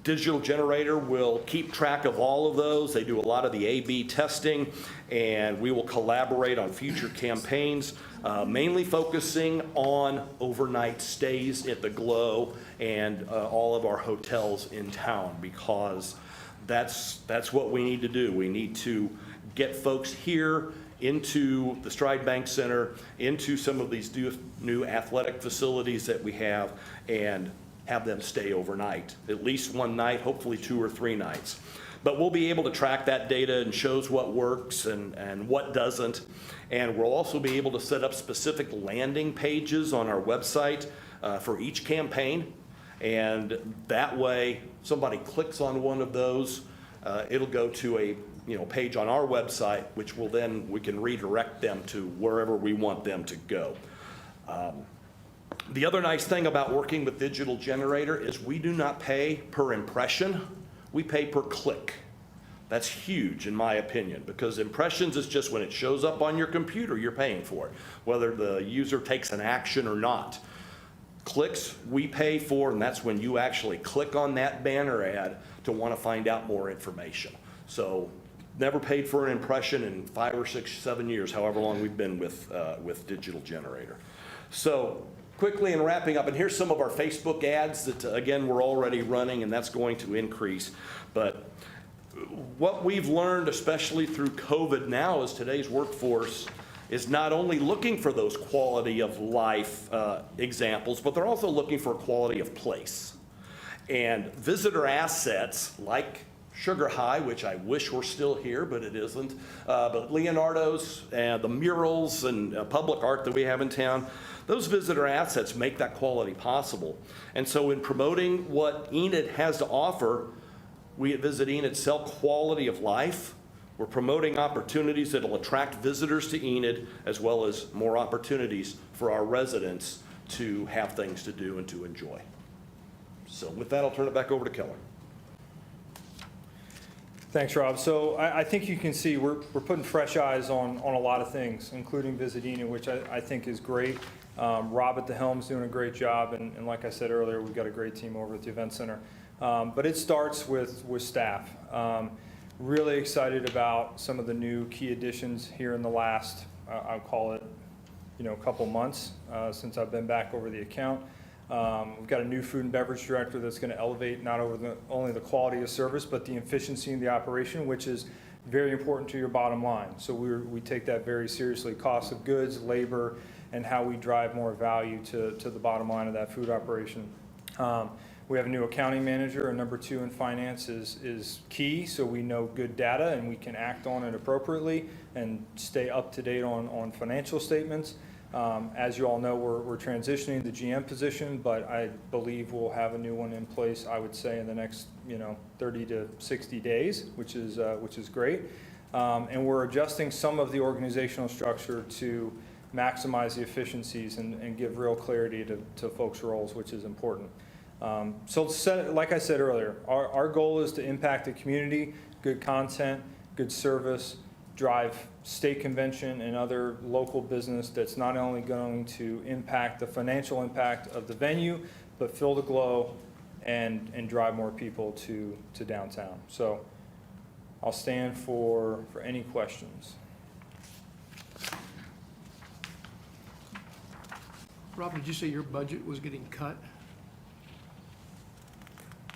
Digital Generator will keep track of all of those. They do a lot of the A/B testing, and we will collaborate on future campaigns, mainly focusing on overnight stays at the Glow and all of our hotels in town, because that's what we need to do. We need to get folks here into the Stride Bank Center, into some of these new athletic facilities that we have, and have them stay overnight, at least one night, hopefully 2 or 3 nights. But we'll be able to track that data and shows what works and what doesn't. And we'll also be able to set up specific landing pages on our website for each campaign. And that way, somebody clicks on one of those, it'll go to a page on our website, which will then, we can redirect them to wherever we want them to go. The other nice thing about working with Digital Generator is we do not pay per impression, we pay per click. That's huge in my opinion, because impressions is just when it shows up on your computer, you're paying for it, whether the user takes an action or not. Clicks we pay for, and that's when you actually click on that banner ad to want to find out more information. So never paid for an impression in 5 or 6, 7 years, however long we've been with Digital Generator. So quickly in wrapping up, and here's some of our Facebook ads that, again, we're already running, and that's going to increase. But what we've learned, especially through COVID now, is today's workforce is not only looking for those quality of life examples, but they're also looking for quality of place. And visitor assets like Sugar High, which I wish were still here, but it isn't, but Leonardo's and the murals and public art that we have in town, those visitor assets make that quality possible. And so in promoting what Enid has to offer, we at Visit Enid sell quality of life. We're promoting opportunities that will attract visitors to Enid, as well as more opportunities for our residents to have things to do and to enjoy. So with that, I'll turn it back over to Keller. Thanks, Rob. So I think you can see we're putting fresh eyes on a lot of things, including Visit Enid, which I think is great. Rob at the helm's doing a great job, and like I said earlier, we've got a great team over at the Event Center. But it starts with staff. Really excited about some of the new key additions here in the last, I'll call it, couple months since I've been back over the account. We've got a new food and beverage director that's going to elevate not only the quality of service, but the efficiency in the operation, which is very important to your bottom line. So we take that very seriously, cost of goods, labor, and how we drive more value to the bottom line of that food operation. We have a new accounting manager, and number 2 in finance is key, so we know good data and we can act on it appropriately and stay up to date on financial statements. As you all know, we're transitioning the GM position, but I believe we'll have a new one in place, I would say, in the next 30 to 60 days, which is great. And we're adjusting some of the organizational structure to maximize the efficiencies and give real clarity to folks' roles, which is important. Like I said earlier, our goal is to impact the community, good content, good service, drive state convention and other local business that's not only going to impact the financial impact of the venue, but fill the glow and drive more people to downtown. So I'll stand for any questions. Rob, did you say your budget was getting cut?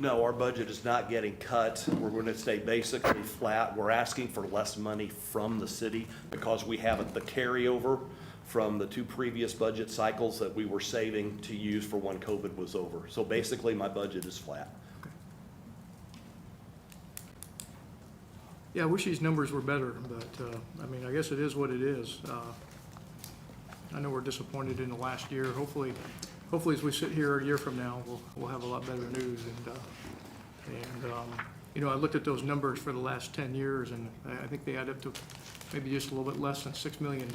No, our budget is not getting cut. We're going to stay basically flat. We're asking for less money from the city because we have the carryover from the 2 previous budget cycles that we were saving to use for when COVID was over. So basically, my budget is flat. Okay. Yeah, I wish these numbers were better, but, I mean, I guess it is what it is. I know we're disappointed in the last year. Hopefully as we sit here a year from now, we'll have a lot better news. And I looked at those numbers for the last 10 years, and I think they add up to maybe just a little bit less than $6 million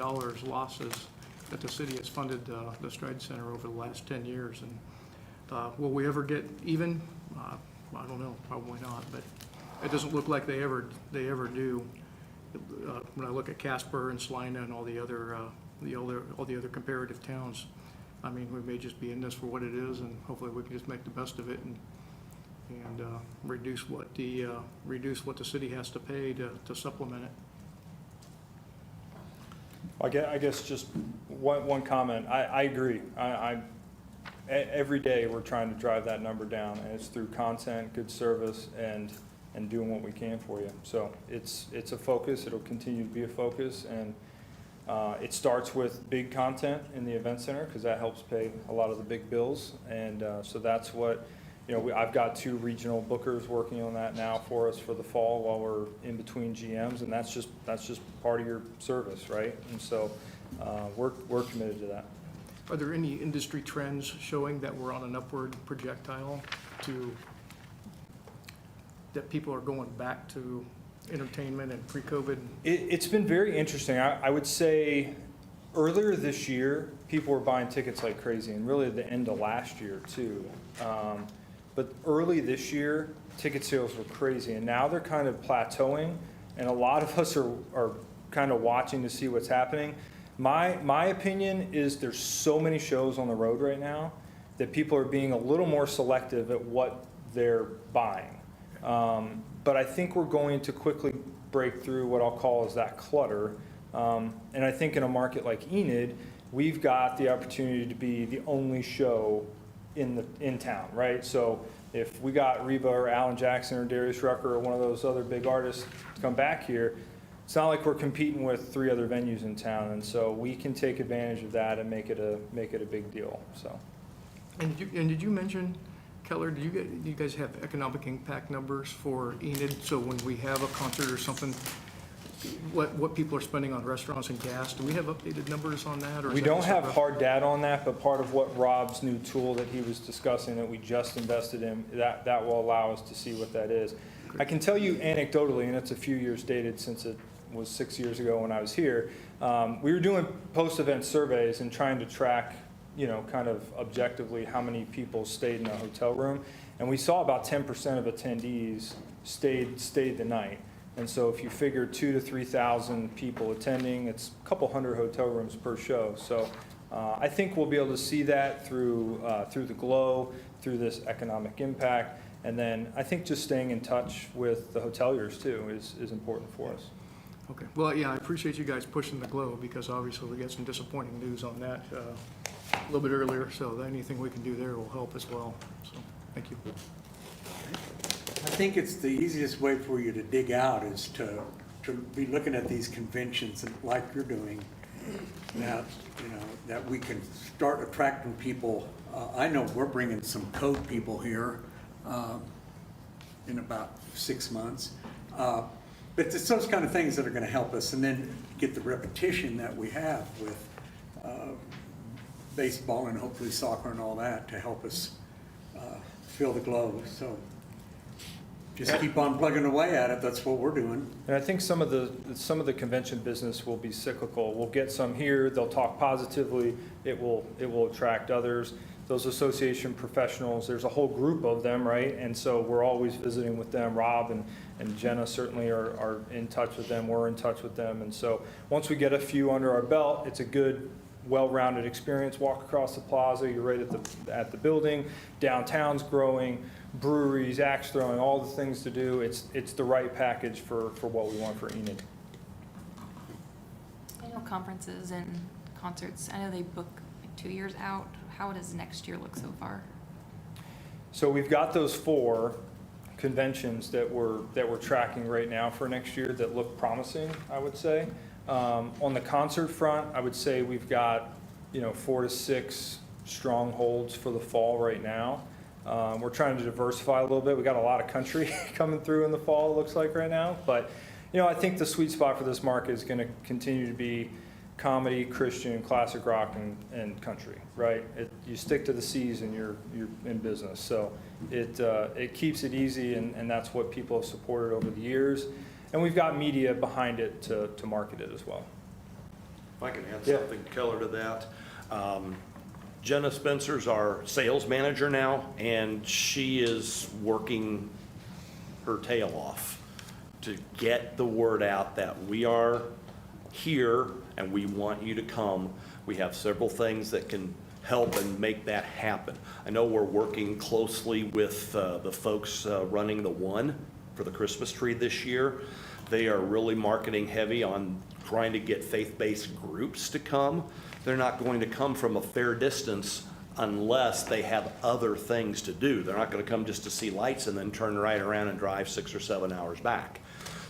losses that the city has funded the Stride Center over the last 10 years. And will we ever get even? I don't know, probably not, but it doesn't look like they ever do. When I look at Casper and Salina and all the other comparative towns, I mean, we may just be in this for what it is, and hopefully we can just make the best of it and reduce what the city has to pay to supplement it. I guess just one comment. I agree. Every day we're trying to drive that number down, and it's through content, good service, and doing what we can for you. So it's a focus. It'll continue to be a focus, and it starts with big content in the event center because that helps pay a lot of the big bills, and so that's what I've got 2 regional bookers working on that now for us for the fall while we're in between GMs, and that's just part of your service, right? And so we're committed to that. Are there any industry trends showing that we're on an upward projectile that people are going back to entertainment and pre-COVID? It's been very interesting. I would say earlier this year, people were buying tickets like crazy, and really at the end of last year too. But early this year, ticket sales were crazy, and now they're kind of plateauing, and a lot of us are kind of watching to see what's happening. My opinion is there's so many shows on the road right now that people are being a little more selective at what they're buying. But I think we're going to quickly break through what I'll call is that clutter. And I think in a market like Enid, we've got the opportunity to be the only show in town, right? So if we got Reba or Alan Jackson or Darius Rucker or one of those other big artists to come back here, it's not like we're competing with 3 other venues in town, and so we can take advantage of that and make it a big deal. So. And did you mention, Keller, do you guys have economic impact numbers for Enid? So when we have a concert or something, what people are spending on restaurants and gas, do we have updated numbers on that? Or we don't have hard data on that, but part of what Rob's new tool that he was discussing that we just invested in, that will allow us to see what that is. I can tell you anecdotally, and it's a few years dated since it was 6 years ago when I was here, we were doing post-event surveys and trying to track, kind of objectively how many people stayed in a hotel room. And we saw about 10% of attendees stayed the night. And so if you figure 2,000 to 3,000 people attending, it's a couple hundred hotel rooms per show. So I think we'll be able to see that through the glow, through this economic impact. And then I think just staying in touch with the hoteliers too is important for us. Okay, well, yeah, I appreciate you guys pushing the glow, because obviously we got some disappointing news on that a little bit earlier, so anything we can do there will help as well, so, thank you. I think it's the easiest way for you to dig out is to be looking at these conventions and like you're doing, that, you know, that we can start attracting people. I know we're bringing some code people here in about 6 months. But it's those kind of things that are going to help us, and then get the repetition that we have with baseball and hopefully soccer and all that to help us fill the globe. So just keep on plugging away at it. That's what we're doing. And I think some of the convention business will be cyclical. We'll get some here, they'll talk positively, it will attract others. Those association professionals, there's a whole group of them, right? And so we're always visiting with them. Rob and Jenna certainly are in touch with them. We're in touch with them. And so once we get a few under our belt, it's a good, well-rounded experience. Walk across the plaza, you're right at the building. Downtown's growing, breweries, axe throwing, all the things to do. It's the right package for what we want for Enid. I know conferences and concerts, I know they book like 2 years out. How does next year look so far? So we've got those 4 conventions that we're tracking right now for next year that look promising, I would say. On the concert front, I would say we've got 4 to 6 strongholds for the fall right now. We're trying to diversify a little bit. We got a lot of country coming through in the fall, it looks like right now. But I think the sweet spot for this market is going to continue to be comedy, Christian, classic rock, and country, right? You stick to the C's and you're in business. So it keeps it easy, and that's what people have supported over the years. And we've got media behind it to market it as well. If I can add something, Keller, to that. Jenna Spencer's our sales manager now, and she is working her tail off to get the word out that we are here and we want you to come. We have several things that can help and make that happen. I know we're working closely with the folks running the One for the Christmas tree this year. They are really marketing heavy on trying to get faith-based groups to come. They're not going to come from a fair distance unless they have other things to do. They're not going to come just to see lights and then turn right around and drive 6 or 7 hours back.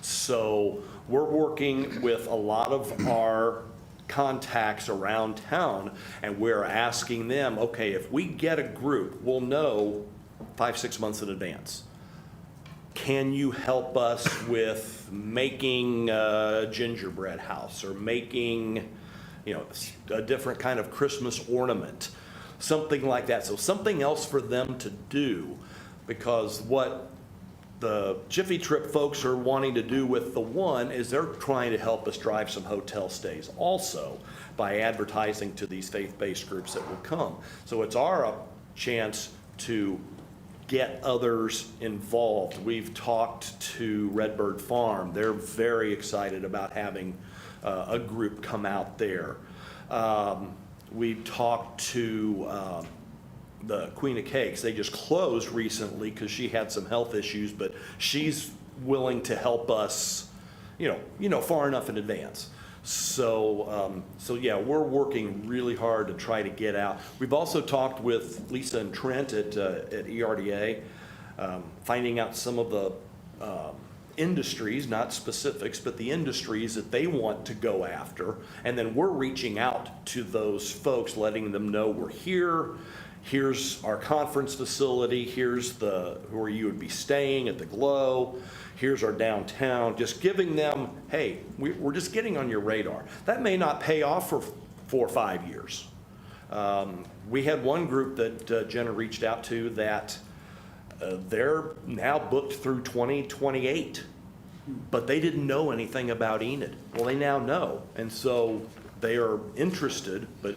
So we're working with a lot of our contacts around town, and we're asking them, okay, if we get a group, we'll know 5-6 months in advance. Can you help us with making a gingerbread house or making, a different kind of Christmas ornament, something like that. So something else for them to do, because what the Jiffy Trip folks are wanting to do with the One is they're trying to help us drive some hotel stays also by advertising to these faith-based groups that will come. So it's our chance to get others involved. We've talked to Redbird Farm. They're very excited about having a group come out there. We've talked to the Queen of Cakes. They just closed recently because she had some health issues, but she's willing to help us, far enough in advance. So yeah, we're working really hard to try to get out. We've also talked with Lisa and Trent at ERDA, finding out some of the industries, not specifics, but the industries that they want to go after. And then we're reaching out to those folks, letting them know we're here. Here's our conference facility. Here's where you would be staying at the Glow. Here's our downtown. Just giving them, hey, we're just getting on your radar. That may not pay off for 4 or 5 years. We had one group that Jenna reached out to that they're now booked through 2028, but they didn't know anything about Enid. Well, they now know, and so they are interested, but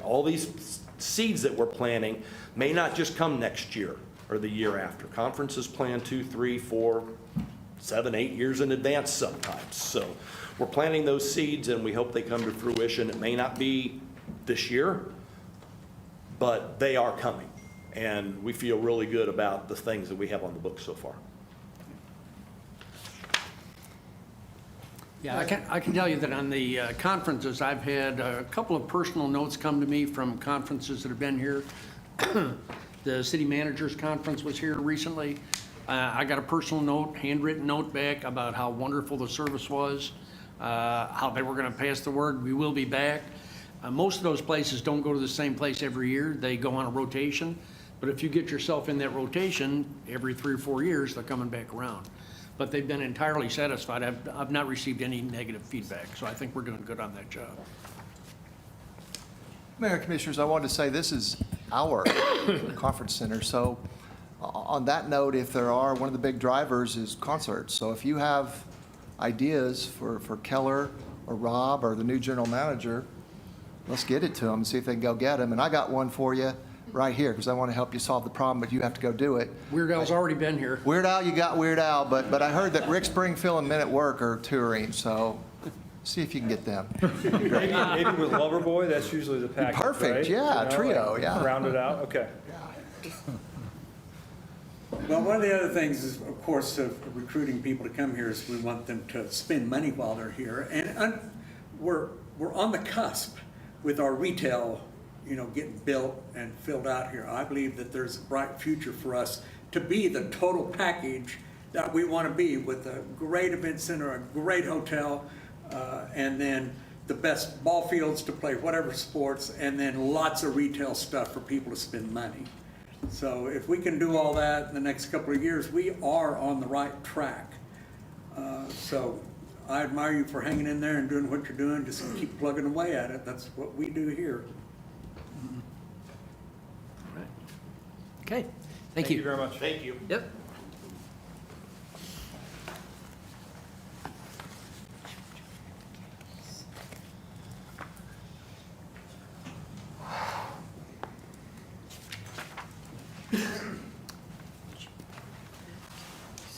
all these seeds that we're planting may not just come next year or the year after. Conferences plan 2, 3, 4, 7, 8 years in advance sometimes. So we're planting those seeds and we hope they come to fruition. It may not be this year, but they are coming. And we feel really good about the things that we have on the books so far. Yeah, I can tell you that on the conferences, I've had a couple of personal notes come to me from conferences that have been here. The city managers conference was here recently. I got a personal note, handwritten note back about how wonderful the service was, how they were going to pass the word, we will be back. Most of those places don't go to the same place every year. They go on a rotation. But if you get yourself in that rotation, every 3 or 4 years, they're coming back around. But they've been entirely satisfied. I've not received any negative feedback, so I think we're doing good on that job. Mayor and Commissioners, I wanted to say this is our conference center. So on that note, if there are, one of the big drivers is concerts. So if you have ideas for Keller or Rob or the new general manager, let's get it to them and see if they can go get them. And I got one for you right here because I want to help you solve the problem, but you have to go do it. Weird Al's already been here. Weird Al, you got Weird Al, but I heard that Rick Springfield and Men at Work are touring, so see if you can get them. Maybe with Loverboy, that's usually the package, Perfect, right? yeah, trio, like yeah. Round it out, okay. Well, one of the other things is, of course, of recruiting people to come here is we want them to spend money while they're here. And we're on the cusp with our retail, getting built and filled out here. I believe that there's a bright future for us to be the total package that we want to be, with a great event center, a great hotel, and then the best ball fields to play whatever sports, and then lots of retail stuff for people to spend money. So if we can do all that in the next couple of years, we are on the right track. So I admire you for hanging in there and doing what you're doing. Just keep plugging away at it. That's what we do here. Okay, thank you very much. Thank you. Yep.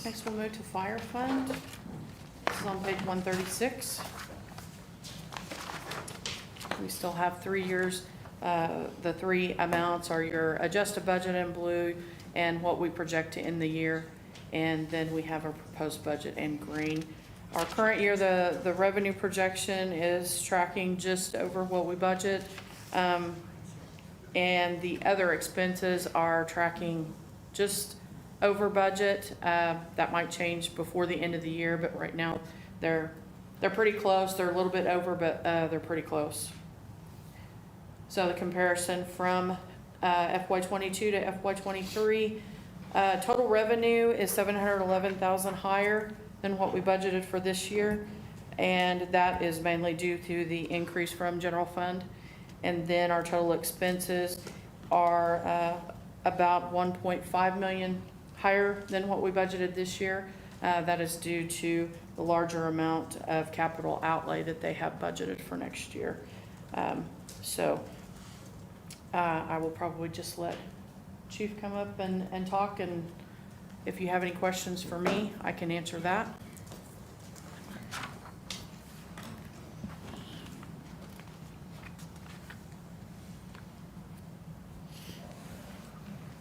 Next, we'll move to fire fund. This is on page 136. We still have 3 years. The three amounts are your adjusted budget in blue and what we project to end the year. And then we have our proposed budget in green. Our current year, the revenue projection is tracking just over what we budget. And the other expenses are tracking just over budget. That might change before the end of the year, but right now they're pretty close. They're a little bit over, but they're pretty close. So the comparison from FY22 to FY23, total revenue is $711,000 higher than what we budgeted for this year, and that is mainly due to the increase from general fund. And then our total expenses are about 1.5 million higher than what we budgeted this year. That is due to the larger amount of capital outlay that they have budgeted for next year. I will probably just let Chief come up and talk, and if you have any questions for me, I can answer that.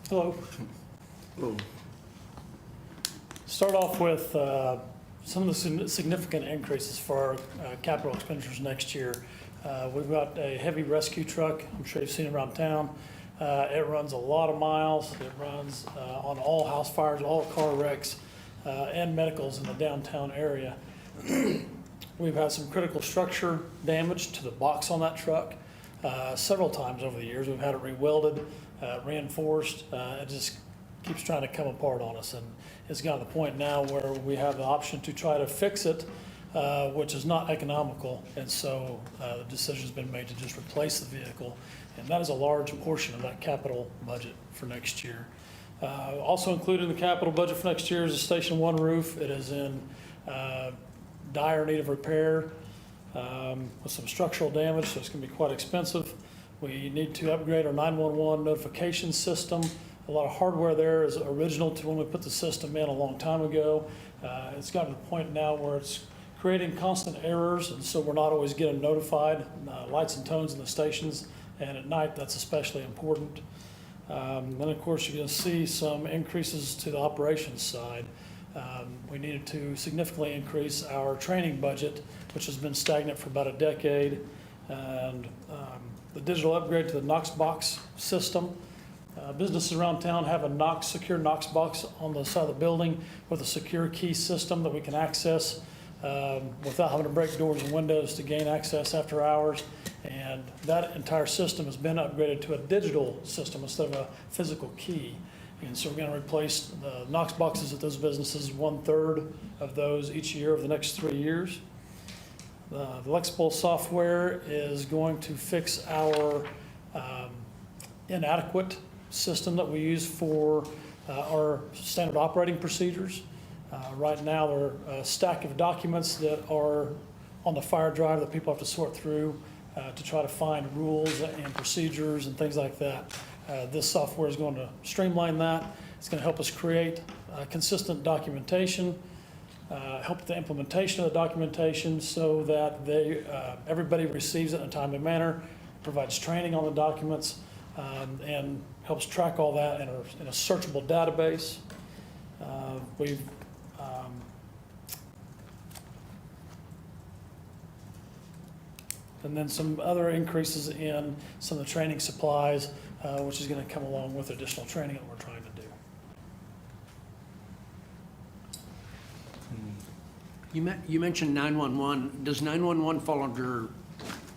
Hello. Hello. Start off with some of the significant increases for our capital expenditures next year. We've got a heavy rescue truck. I'm sure you've seen it around town. It runs a lot of miles. It runs on all house fires, all car wrecks, and medicals in the downtown area. We've had some critical structure damage to the box on that truck several times over the years. We've had it rewelded, reinforced. It just keeps trying to come apart on us, and it's gotten to the point now where we have the option to try to fix it, which is not economical, and so the decision's been made to just replace the vehicle, and that is a large portion of that capital budget for next year. Also included in the capital budget for next year is the Station 1 roof. It is in dire need of repair with some structural damage, so it's going to be quite expensive. We need to upgrade our 911 notification system. A lot of hardware there is original to when we put the system in a long time ago. It's gotten to the point now where it's creating constant errors, and so we're not always getting notified. Lights and tones in the stations, and at night that's especially important. Then of course you're going to see some increases to the operations side. We needed to significantly increase our training budget, which has been stagnant for about a decade. And the digital upgrade to the Knox box system. Businesses around town have a secure Knox box on the side of the building with a secure key system that we can access without having to break doors and windows to gain access after hours. And that entire system has been upgraded to a digital system instead of a physical key. And so we're going to replace the Knox boxes at those businesses, 1/3 of those each year over the next 3 years. The Lexipol software is going to fix our inadequate system that we use for our standard operating procedures. Right now, there are a stack of documents that are on the fire drive that people have to sort through to try to find rules and procedures and things like that. This software is going to streamline that. It's going to help us create consistent documentation, help with the implementation of the documentation so that everybody receives it in a timely manner, provides training on the documents, and helps track all that in a searchable database. And then some other increases in some of the training supplies, which is going to come along with additional training that we're trying to do. You mentioned 911. Does 911 fall under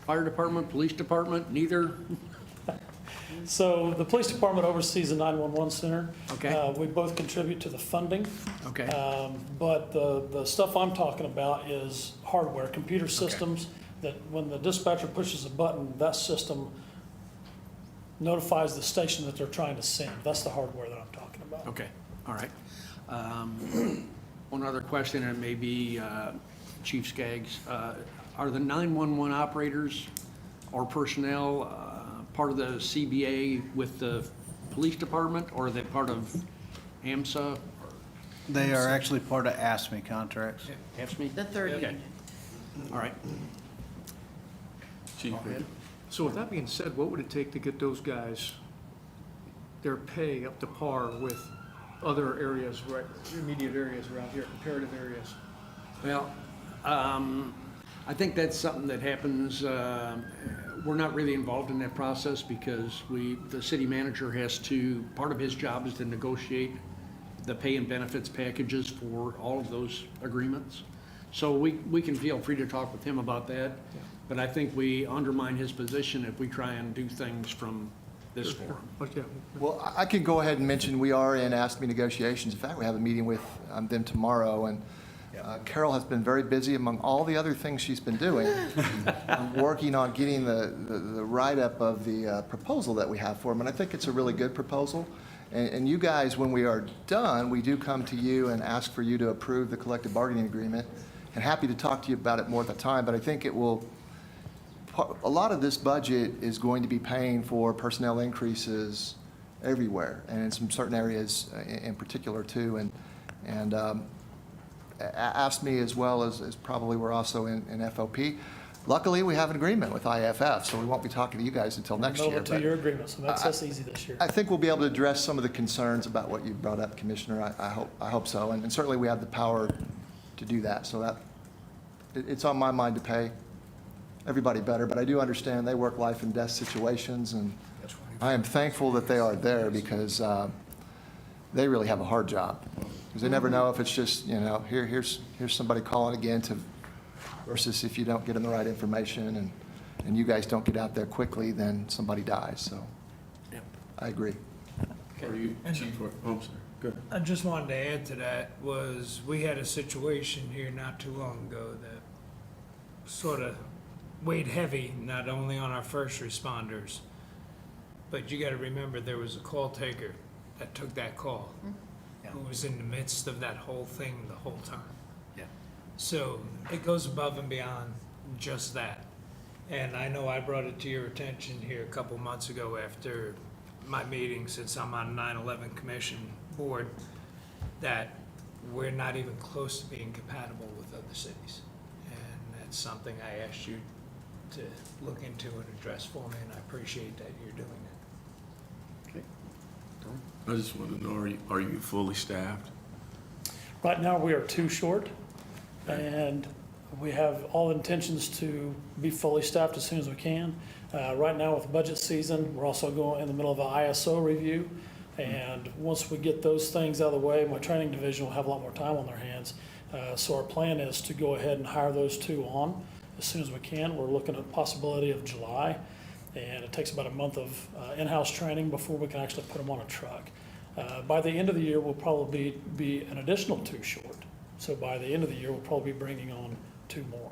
fire department, police department, neither? So the police department oversees the 911 center. Okay. We both contribute to the funding. Okay. But the stuff I'm talking about is hardware, computer systems, that when the dispatcher pushes a button, that system notifies the station that they're trying to send. That's the hardware that I'm talking about. Okay, all right. One other question, and maybe Chief Skaggs, are the 911 operators or personnel part of the CBA with the police department, or are they part of AMSA? They are actually part of ASME contracts. ASME? The third Okay. union. All right. Chief. So with that being said, what would it take to get those guys their pay up to par with other areas, right, immediate areas around here, comparative areas? Well, I think that's something that happens, we're not really involved in that process because the city manager has to, part of his job is to negotiate the pay and benefits packages for all of those agreements. So we can feel free to talk with him about that, but I think we undermine his position if we try and do things from this forum. Well, I can go ahead and mention we are in ASME negotiations. In fact, we have a meeting with them tomorrow, and Carol has been very busy among all the other things she's been doing, working on getting the write-up of the proposal that we have for them, and I think it's a really good proposal. And you guys, when we are done, we do come to you and ask for you to approve the collective bargaining agreement, and happy to talk to you about it more at the time, but I think it will, a lot of this budget is going to be paying for personnel increases everywhere, and in some certain areas in particular too, and ASME as well as probably we're also in FOP. Luckily, we have an agreement with IFF, so we won't be talking to you guys until next year. Over 2-year agreement, so that's easy this year. I think we'll be able to address some of the concerns about what you brought up, Commissioner. I hope so, and certainly we have the power to do that. So that it's on my mind to pay everybody better, but I do understand they work life and death situations, and I am thankful that they are there because they really have a hard job. Because they never know if it's just, here's somebody calling again versus if you don't get them the right information and you guys don't get out there quickly, then somebody dies. So I agree. Are you, Chief? Oh, sorry. Go ahead. I just wanted to add to that was we had a situation here not too long ago that sort of weighed heavy, not only on our first responders, but you got to remember there was a call taker that took that call, who was in the midst of that whole thing the whole time. So it goes above and beyond just that. And I know I brought it to your attention here a couple months ago after my meeting, since I'm on 9/11 Commission board, that we're not even close to being compatible with other cities. And that's something I asked you to look into and address for me, and I appreciate that you're doing it. I just want to know, are you fully staffed? Right now, we are 2 short, and we have all intentions to be fully staffed as soon as we can. Right now, with budget season, we're also going in the middle of an ISO review, and once we get those things out of the way, my training division will have a lot more time on their hands. So our plan is to go ahead and hire those 2 on as soon as we can. We're looking at the possibility of July, and it takes about a month of in-house training before we can actually put them on a truck. By the end of the year, we'll probably be an additional 2 short. So by the end of the year, we'll probably be bringing on 2 more.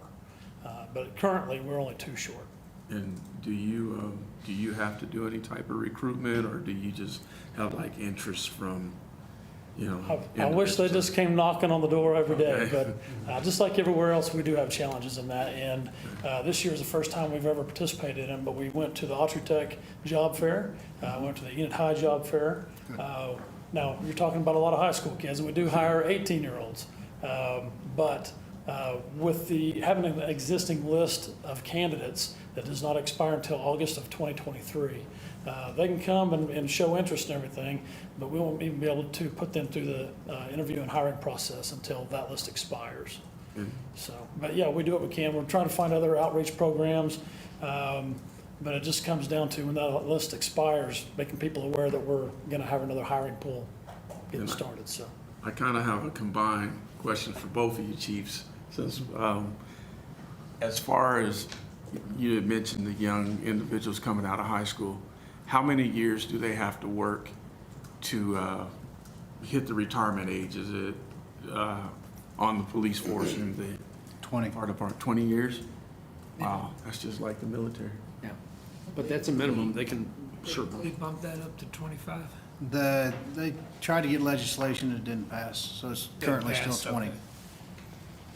But currently, we're only 2 short. And do you have to do any type of recruitment, or do you just have like interest from, you know? I wish they just came knocking on the door every day, Okay. but just like everywhere else, we do have challenges in that. And this year is the first time we've ever participated in, but we went to the Tech Job Fair, went to the Enid High Job Fair. Now, you're talking about a lot of high school kids, and we do hire 18-year-olds. But with having an existing list of candidates that does not expire until August of 2023, they can come and show interest in everything, but we won't even be able to put them through the interview and hiring process until that list expires. So, but yeah, we do what we can. We're trying to find other outreach programs, but it just comes down to when that list expires, making people aware that we're going to have another hiring pool getting started. So I kind of have a combined question for both of you chiefs, since as far as you had mentioned the young individuals coming out of high school, how many years do they have to work to hit the retirement age? Is it on the police force and the 20. fire department, 20 years? Wow, that's just like the military. Yeah, but that's a minimum. They can We certainly. bump that up to 25? They tried to get legislation that didn't pass, so it's currently still pass, 20. okay.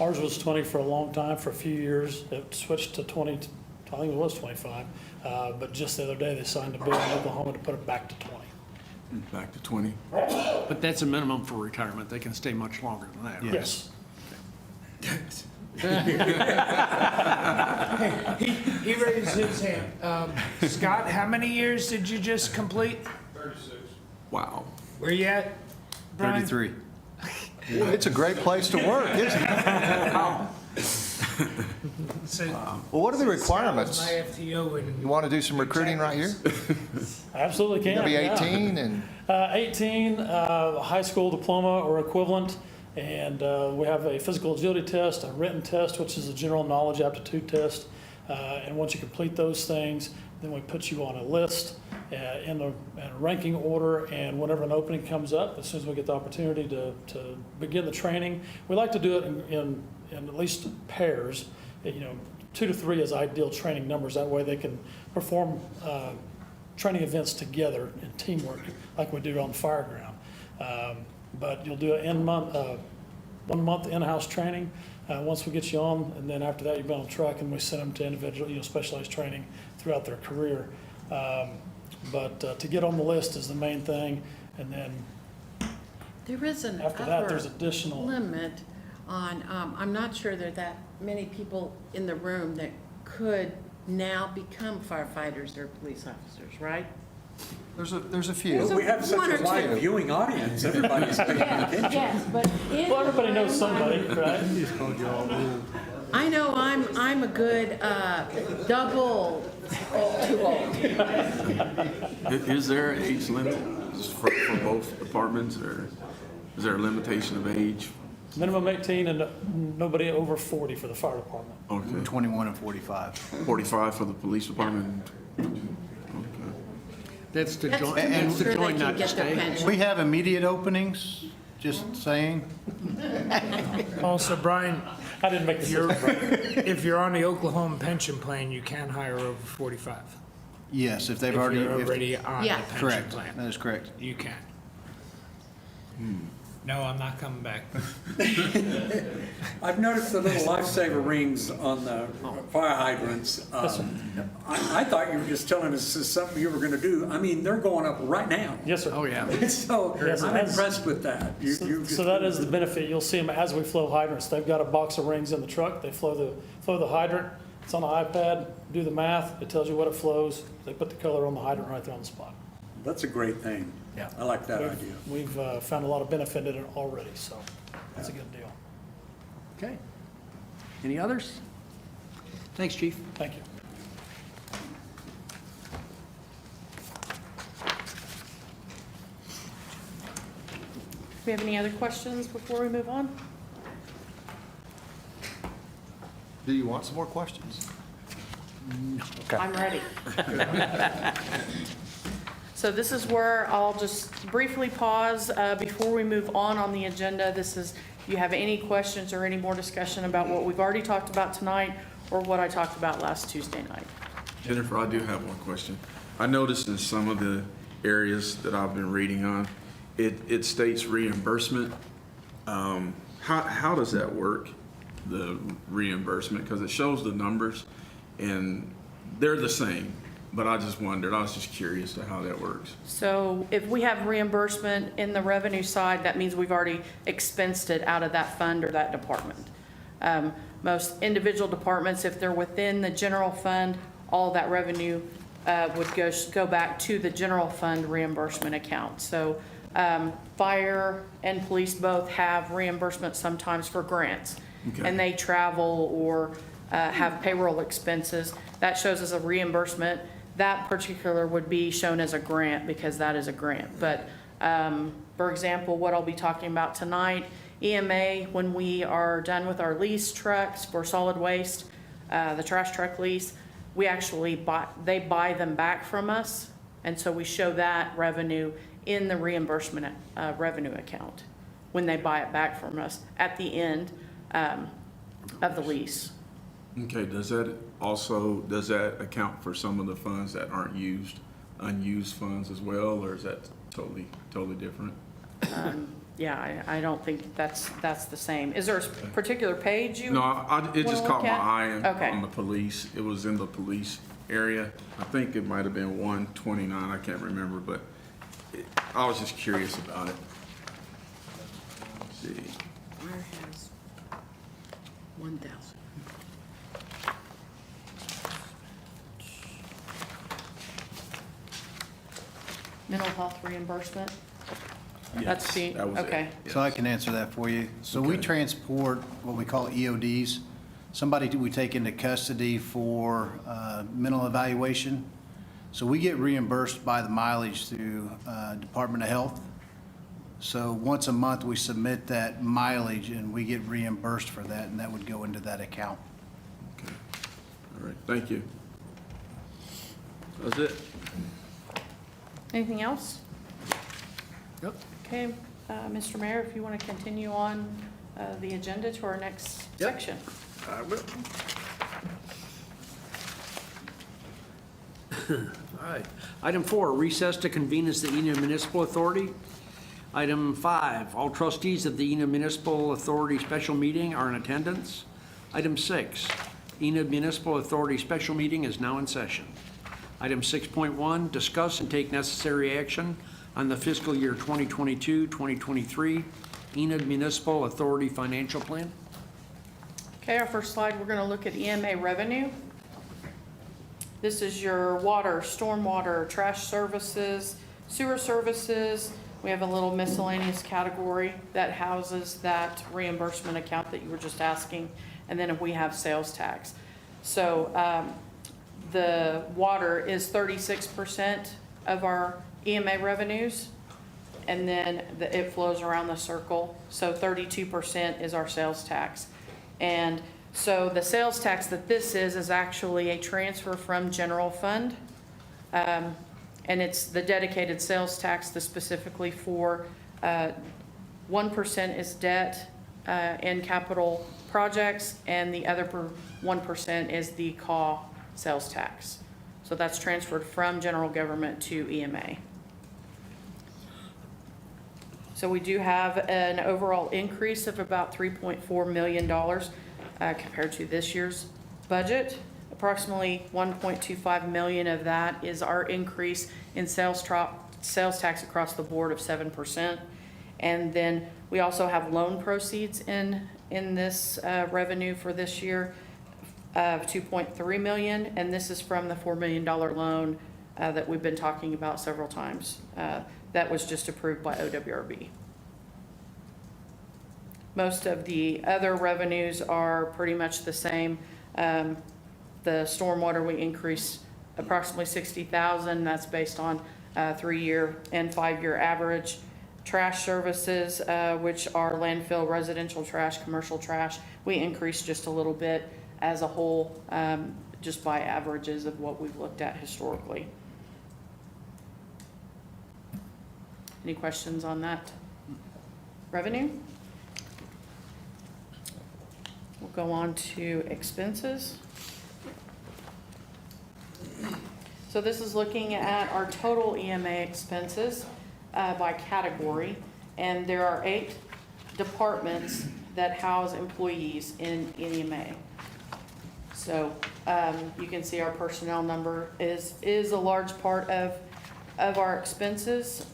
ours was 20 for a long time, for a few years. It switched to 20, I think it was 25. But just the other day, they signed a bill in Oklahoma to put it back to 20. Back to 20. But that's a minimum for retirement. They can stay much longer than that. right? Yes. He raised his hand. Scott, how many years did you just complete? 36. Wow. Where you at, Brian? 33. It's a great place to work, isn't it? So, Well, what are the requirements? My FTO and You want to do some recruiting right here? Absolutely can. You'll be yeah. 18 and 18, high school diploma or equivalent, and we have a physical agility test, a written test, which is a general knowledge aptitude test, and once you complete those things, then we put you on a list in a ranking order, and whenever an opening comes up, as soon as we get the opportunity to begin the training, we like to do it in at least pairs. 2 to 3 is ideal training numbers. That way they can perform training events together in teamwork like we do on the fire ground. But you'll do a 1 month in-house training once we get you on, and then after that you've been on truck and we send them to individual specialized training throughout their career. But to get on the list is the main thing, and then There is an after that there's upper additional. limit on, I'm not sure there are that many people in the room that could now become firefighters or police officers, right? there's a There's few. a- We have such one a or wide two. viewing audience, everybody's paying attention. Yes, but in Well, everybody the knows room- somebody, right? I know I'm a good double too old. Is there an age limit for both departments, or is there a limitation of age? Minimum 18 and nobody over 40 for the fire department. Okay. 21 and 45. 45 for the police department? Okay. That's to That's join, to make that's to sure they join, can not to get their stay. pension. We have immediate openings, just saying. also, Brian, I didn't make the decision. if you're on the Oklahoma pension plan, you can hire over 45. Yes, if they've If already. you're already on the Yeah. pension Correct, plan. that is correct. You can. No, I'm not coming back. I've noticed the little lifesaver rings on the fire hydrants. I thought you were just telling us this is something you were gonna do. I mean, they're going up right now. Yes, sir. Oh, yeah. So Yes, I'm that's- impressed with that. So that is the benefit. You'll see them as we flow hydrants. They've got a box of rings in the truck. They flow the hydrant. It's on the iPad. Do the math. It tells you what it flows. They put the color on the hydrant right there on the spot. That's a great thing. Yeah. I like that idea. We've found a lot of benefit in it already, so. that's a good deal. Okay. Any others? Thanks, Chief. Thank you. Do we have any other questions before we move on? Do you want some more questions? I'm ready. So this is where I'll just briefly pause before we move on the agenda. This is, if you have any questions or any more discussion about what we've already talked about tonight or what I talked about last Tuesday night. Jennifer, I do have one question. I noticed in some of the areas that I've been reading on, it states reimbursement. How does that work, the reimbursement? Because it shows the numbers and they're the same, but I just wondered, I was just curious to how that works. So if we have reimbursement in the revenue side, that means we've already expensed it out of that fund or that department. Most individual departments, if they're within the general fund, all that revenue would go back to the general fund reimbursement account. So fire and police both have reimbursement sometimes for grants. Okay. And they travel or have payroll expenses. That shows as a reimbursement. That particular would be shown as a grant because that is a grant. But for example, what I'll be talking about tonight, EMA, when we are done with our lease trucks for solid waste, the trash truck lease, we actually they buy them back from us. And so we show that revenue in the reimbursement revenue account when they buy it back from us at the end of the lease. Okay, does that account for some of the funds that aren't used, unused funds as well, or is that totally different? Yeah, I don't think that's the same. Is there a particular page you? No, it just wanna caught look my at? eye Okay. on the police. It was in the police area. I think it might have been 129, I can't remember, but I was just curious about it. Let's see. Where has 1,000? Mental health reimbursement? Yes, That's the, that was it. okay. So I can answer that for you. So we Okay. transport what we call EODs, somebody we take into custody for mental evaluation. So we get reimbursed by the mileage through Department of Health. So once a month, we submit that mileage and we get reimbursed for that, and that would go into that account. Okay. All right, thank you. That's it. Anything else? Yep. Okay, Mr. Mayor, if you want to continue on the agenda to our next Yep. section. I will. All right. Item 4, recess to convene as the Enid Municipal Authority. Item 5, all trustees of the Enid Municipal Authority special meeting are in attendance. Item 6, Enid Municipal Authority special meeting is now in session. Item 6.1, discuss and take necessary action on the fiscal year 2022-2023 Enid Municipal Authority financial plan. Okay, our first slide, we're going to look at EMA revenue. This is your water, stormwater, trash services, sewer services. We have a little miscellaneous category that houses that reimbursement account that you were just asking. And then we have sales tax. So the water is 36% of our EMA revenues. And then it flows around the circle. So 32% is our sales tax. And so the sales tax that this is actually a transfer from general fund. And it's the dedicated sales tax that's specifically for 1% is debt and capital projects, and the other 1% is the CAW sales tax. So that's transferred from general government to EMA. So we do have an overall increase of about $3.4 million compared to this year's budget. Approximately $1.25 million of that is our increase in sales tax across the board of 7%. And then we also have loan proceeds in this revenue for this year of $2.3 million. And this is from the $4 million loan that we've been talking about several times. That was just approved by OWRB. Most of the other revenues are pretty much the same. The stormwater, we increased approximately 60,000. That's based on 3-year and 5-year average. Trash services, which are landfill, residential trash, commercial trash, we increased just a little bit as a whole, just by averages of what we've looked at historically. Any questions on that revenue? We'll go on to expenses. So this is looking at our total EMA expenses by category, and there are 8 departments that house employees in EMA. So you can see our personnel number is a large part of our expenses.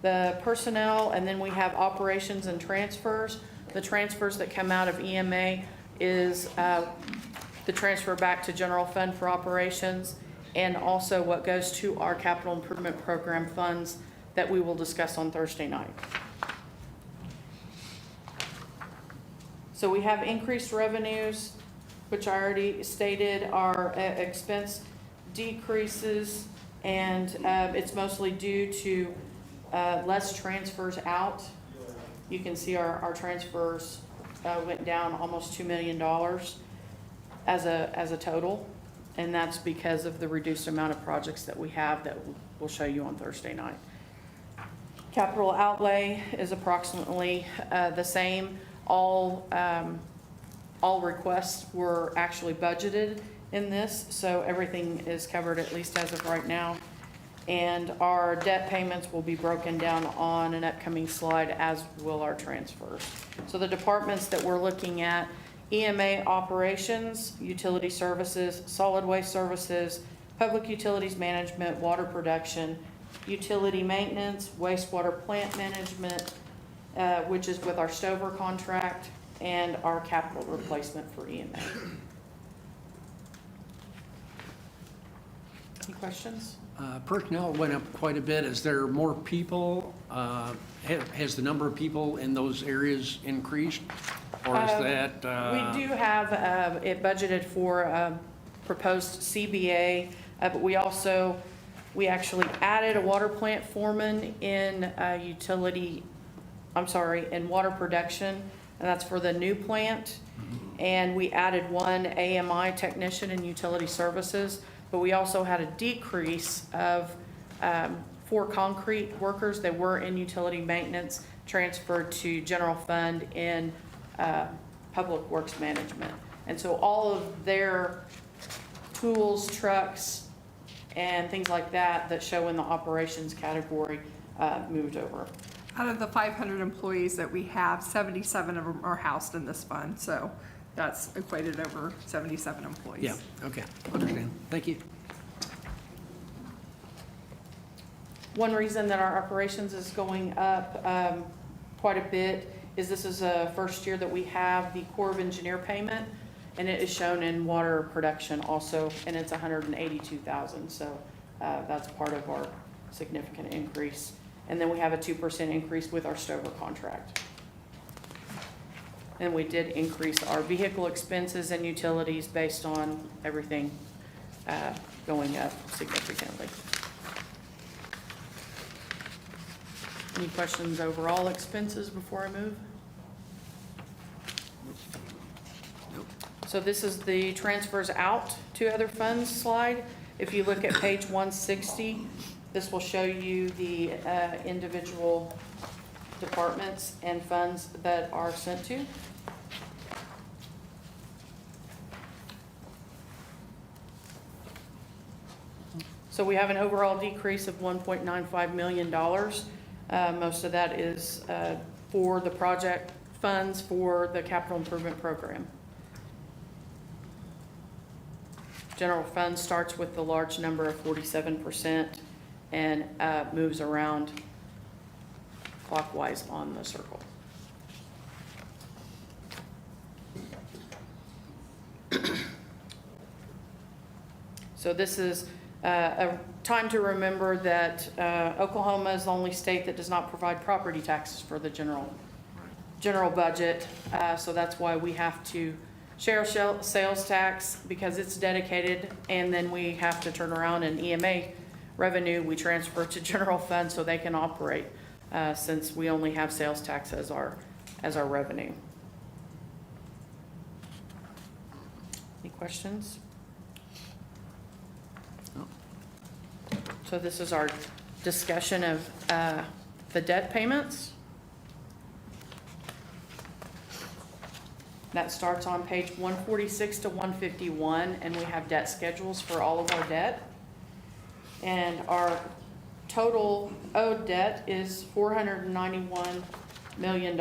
The personnel, and then we have operations and transfers. The transfers that come out of EMA is the transfer back to general fund for operations, and also what goes to our capital improvement program funds that we will discuss on Thursday night. So we have increased revenues, which I already stated. Our expense decreases, and it's mostly due to less transfers out. You can see our transfers went down almost $2 million as a total, and that's because of the reduced amount of projects that we have that we'll show you on Thursday night. Capital outlay is approximately the same. All requests were actually budgeted in this, so everything is covered at least as of right now. And our debt payments will be broken down on an upcoming slide, as will our transfers. So the departments that we're looking at: EMA operations, utility services, solid waste services, public utilities management, water production, utility maintenance, wastewater plant management, which is with our Stover contract, and our capital replacement for EMA. Any questions? Personnel went up quite a bit. Is there more people? Has the number of people in those areas increased? Or is that? We do have it budgeted for proposed CBA, but we actually added a water plant foreman in in water production, and that's for the new plant. And we added 1 AMI technician in utility services, but we also had a decrease of 4 concrete workers that were in utility maintenance transferred to general fund in public works management. And so all of their tools, trucks, and things like that show in the operations category moved over. Out of the 500 employees that we have, 77 of them are housed in this fund, so that's equated over 77 employees. Yeah, okay, understand. Thank you. One reason that our operations is going up quite a bit is this is the first year that we have the Corps of Engineer payment, and it is shown in water production also, and it's $182,000. So that's part of our significant increase. And then we have a 2% increase with our Stover contract. And we did increase our vehicle expenses and utilities based on everything going up significantly. Any questions overall expenses before I move? So this is the transfers out to other funds slide. If you look at page 160, this will show you the individual departments and funds that are sent to. So we have an overall decrease of $1.95 million. Most of that is for the project funds for the capital improvement program. General fund starts with the large number of 47% and moves around clockwise on the circle. So this is a time to remember that Oklahoma is the only state that does not provide property taxes for the general general budget. So that's why we have to share sales tax because it's dedicated, and then we have to turn around and EMA revenue we transfer to general fund so they can operate, since we only have sales tax as our revenue. Any questions? No. So this is our discussion of the debt payments. That starts on page 146 to 151, and we have debt schedules for all of our debt. And our total owed debt is $491 million.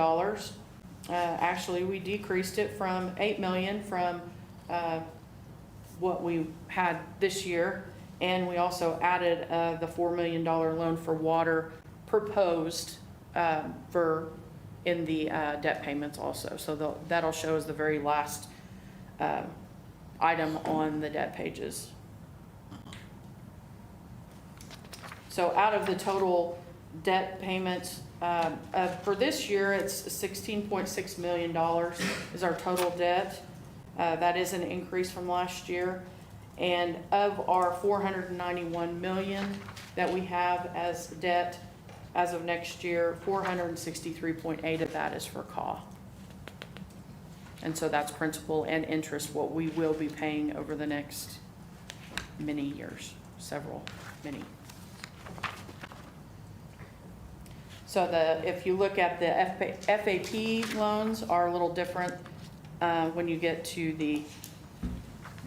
Actually, we decreased it from 8 million from what we had this year. And we also added the $4 million loan for water proposed in the debt payments also. So that'll show as the very last item on the debt pages. So out of the total debt payments, for this year, it's $16.6 million is our total debt. That is an increase from last year. And of our $491 million that we have as debt as of next year, 463.8 of that is for CAW. And so that's principal and interest, what we will be paying over the next many years, many. So if you look at the FAP loans are a little different when you get to the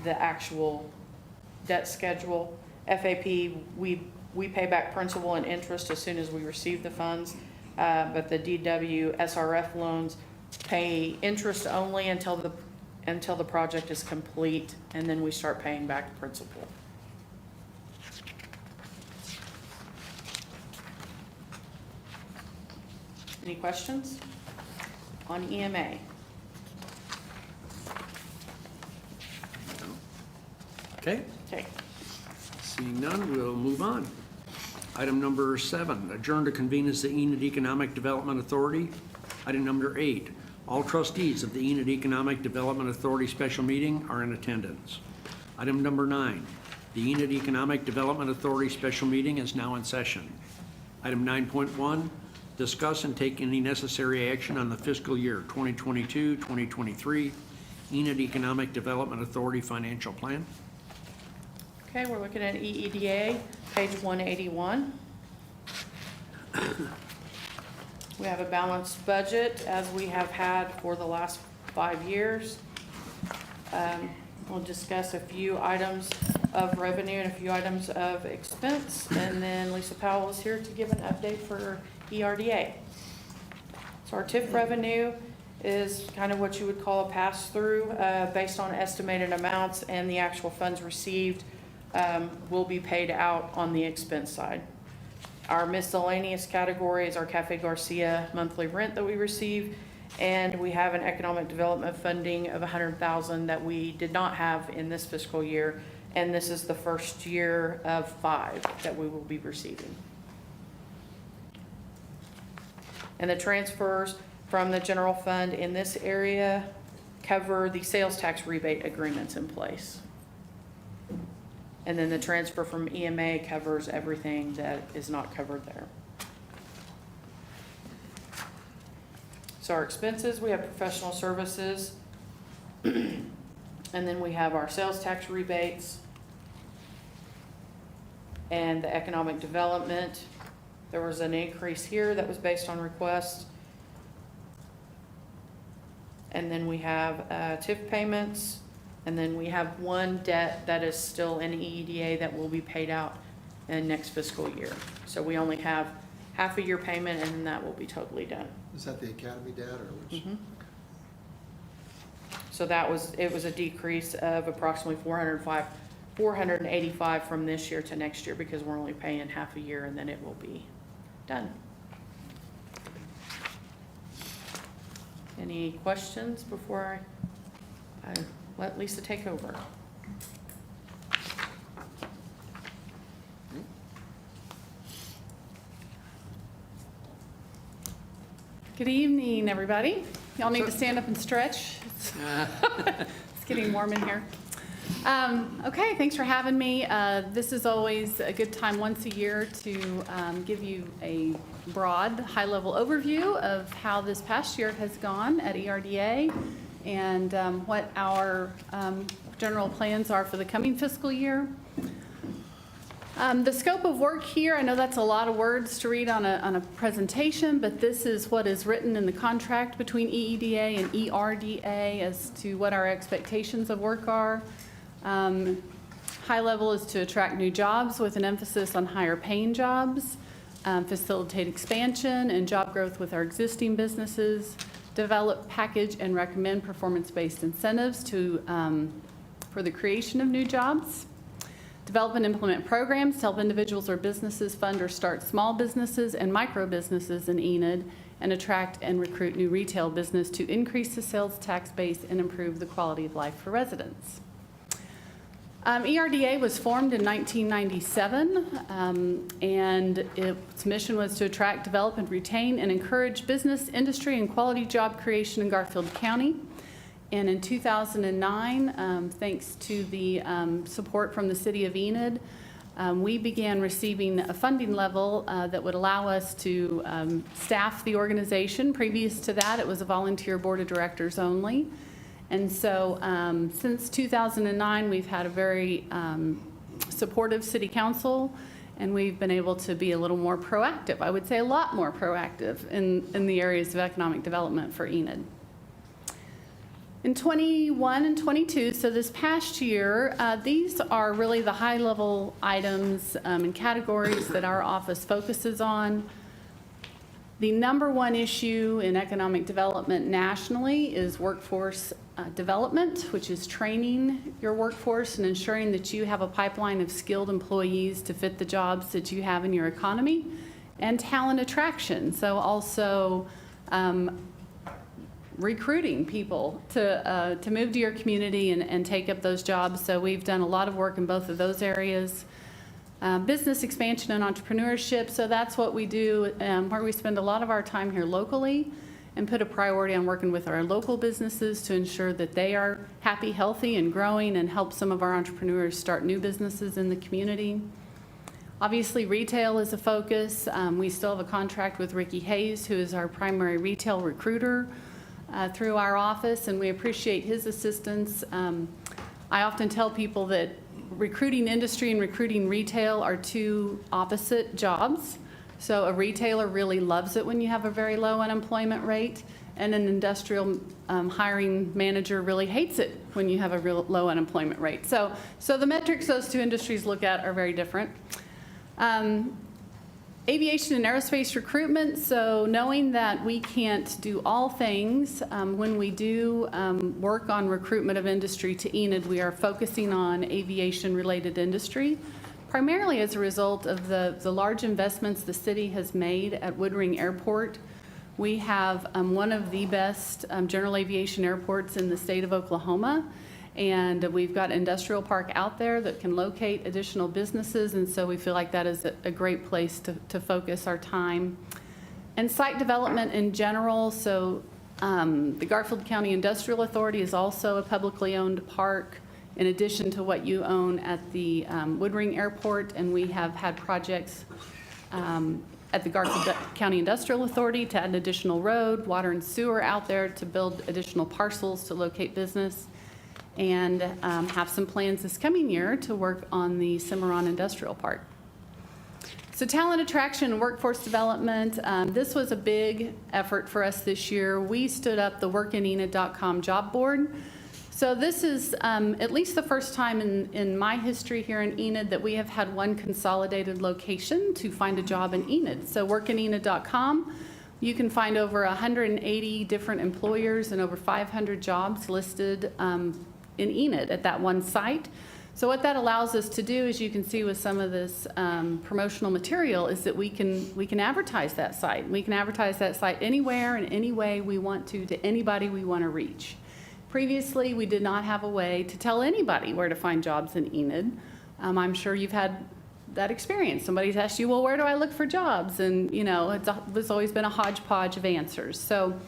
actual debt schedule. FAP, we pay back principal and interest as soon as we receive the funds, but the DW SRF loans pay interest only until the project is complete, and then we start paying back principal. Any questions on EMA? Okay. Okay. Seeing none, we'll move on. Item number 7, adjourn to convene as the Enid Economic Development Authority. Item number 8, all trustees of the Enid Economic Development Authority special meeting are in attendance. Item number 9, the Enid Economic Development Authority special meeting is now in session. Item 9.1, discuss and take any necessary action on the fiscal year 2022-2023 Enid Economic Development Authority financial plan. Okay, we're looking at EEDA, page 181. We have a balanced budget as we have had for the last 5 years. We'll discuss a few items of revenue and a few items of expense, and then Lisa Powell is here to give an update for ERDA. So our TIF revenue is kind of what you would call a pass-through based on estimated amounts, and the actual funds received will be paid out on the expense side. Our miscellaneous category is our Cafe Garcia monthly rent that we receive, and we have an economic development funding of $100,000 that we did not have in this fiscal year, and this is the first year of 5 that we will be receiving. And the transfers from the general fund in this area cover the sales tax rebate agreements in place. And then the transfer from EMA covers everything that is not covered there. So our expenses, we have professional services, and then we have our sales tax rebates and the economic development. There was an increase here that was based on request. And then we have TIF payments. And then we have one debt that is still in EEDA that will be paid out in next fiscal year. So we only have half a year payment, and then that will be totally done. Is that the academy debt or which? Mm-hmm. So it was a decrease of approximately 485 from this year to next year, because we're only paying half a year, and then it will be done. Any questions before I let Lisa take over? Good evening, everybody. Y'all need to stand up and stretch. It's getting warm in here. Okay, thanks for having me. This is always a good time once a year to give you a broad, high-level overview of how this past year has gone at ERDA and what our general plans are for the coming fiscal year. The scope of work here, I know that's a lot of words to read on a presentation, but this is what is written in the contract between EEDA and ERDA as to what our expectations of work are. High level is to attract new jobs with an emphasis on higher paying jobs, facilitate expansion and job growth with our existing businesses, develop, package, and recommend performance-based incentives for the creation of new jobs, develop and implement programs to help individuals or businesses fund or start small businesses and micro businesses in Enid, and attract and recruit new retail business to increase the sales tax base and improve the quality of life for residents. ERDA was formed in 1997, and its mission was to attract, develop, and retain and encourage business, industry, and quality job creation in Garfield County. And in 2009, thanks to the support from the City of Enid, we began receiving a funding level that would allow us to staff the organization. Previous to that, it was a volunteer board of directors only. And so since 2009, we've had a very supportive city council, and we've been able to be a little more proactive. I would say a lot more proactive in the areas of economic development for Enid. In 21 and 22, so this past year, these are really the high-level items and categories that our office focuses on. The number one issue in economic development nationally is workforce development, which is training your workforce and ensuring that you have a pipeline of skilled employees to fit the jobs that you have in your economy, and talent attraction. So also recruiting people to move to your community and take up those jobs. So we've done a lot of work in both of those areas. Business expansion and entrepreneurship, so that's what we do, where we spend a lot of our time here locally and put a priority on working with our local businesses to ensure that they are happy, healthy, and growing, and help some of our entrepreneurs start new businesses in the community. Obviously, retail is a focus. We still have a contract with Ricky Hayes, who is our primary retail recruiter through our office, and we appreciate his assistance. I often tell people that recruiting industry and recruiting retail are two opposite jobs. So a retailer really loves it when you have a very low unemployment rate, and an industrial hiring manager really hates it when you have a real low unemployment rate. So the metrics those two industries look at are very different. Aviation and aerospace recruitment, so knowing that we can't do all things, when we do work on recruitment of industry to Enid, we are focusing on aviation-related industry, primarily as a result of the large investments the city has made at Woodring Airport. We have one of the best general aviation airports in the state of Oklahoma, and we've got an industrial park out there that can locate additional businesses, and so we feel like that is a great place to focus our time. And site development in general, so the Garfield County Industrial Authority is also a publicly owned park in addition to what you own at the Woodring Airport, and we have had projects at the Garfield County Industrial Authority to add an additional road, water and sewer out there to build additional parcels to locate business, and have some plans this coming year to work on the Cimarron Industrial Park. So talent attraction and workforce development, this was a big effort for us this year. We stood up the workinenid.com job board. So this is at least the first time in my history here in Enid that we have had one consolidated location to find a job in Enid. So workinenid.com, you can find over 180 different employers and over 500 jobs listed in Enid at that one site. So what that allows us to do, as you can see with some of this promotional material, is that we can advertise that site. We can advertise that site anywhere and any way we want to anybody we want to reach. Previously, we did not have a way to tell anybody where to find jobs in Enid. I'm sure you've had that experience. Somebody's asked you, well, where do I look for jobs? And, you know, it's always been a hodgepodge of answers. So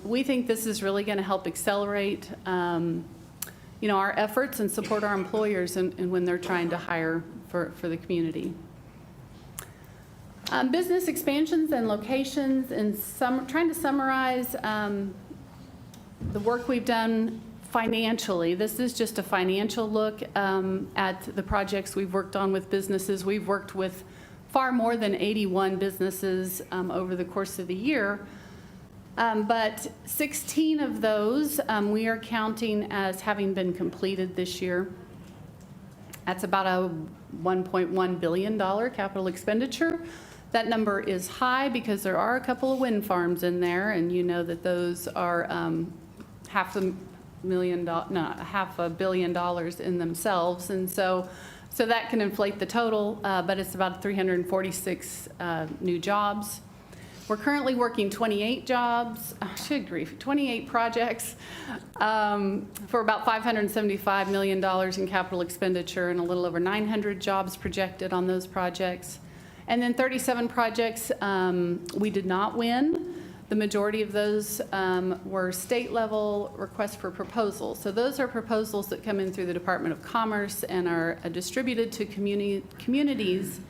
we think this is really going to help accelerate, you know, our efforts and support our employers and when they're trying to hire for the community. Business expansions and locations, and trying to summarize the work we've done financially. This is just a financial look at the projects we've worked on with businesses. We've worked with far more than 81 businesses over the course of the year. But 16 of those we are counting as having been completed this year. That's about a $1.1 billion capital expenditure. That number is high because there are a couple of wind farms in there, and you know that those are $500 million in themselves, and so that can inflate the total, but it's about 346 new jobs. We're currently working 28 projects for about $575 million in capital expenditure, and a little over 900 jobs projected on those projects. And then 37 projects we did not win. The majority of those were state level requests for proposals. So those are proposals that come in through the Department of Commerce and are distributed to communities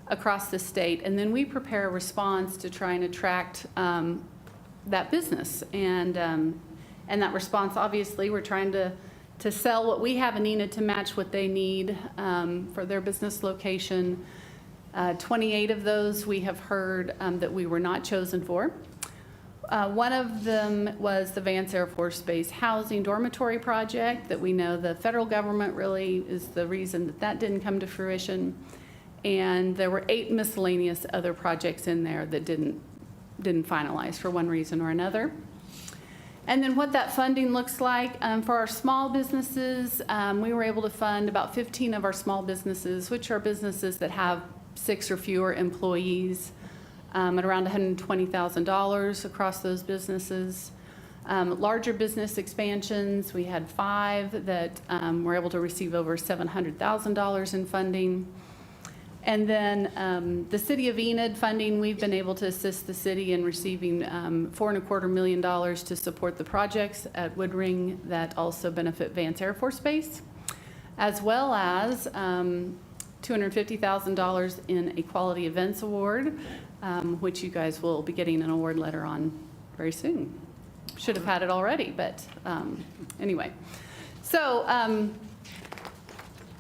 across the state. And then we prepare a response to try and attract that business. And that response, obviously, we're trying to sell what we have in Enid to match what they need for their business location. 28 of those we have heard that we were not chosen for. One of them was the Vance Air Force Base Housing Dormitory Project that we know the federal government really is the reason that didn't come to fruition. And there were 8 miscellaneous other projects in there that didn't finalize for one reason or another. And then what that funding looks like for our small businesses, we were able to fund about 15 of our small businesses, which are businesses that have 6 or fewer employees, at around $120,000 across those businesses. Larger business expansions, we had 5 that were able to receive over $700,000 in funding. And then the City of Enid funding, we've been able to assist the city in receiving $4.25 million to support the projects at Woodring that also benefit Vance Air Force Base, as well as $250,000 in a Quality Events Award, which you guys will be getting an award letter on very soon. Should have had it already, but anyway. So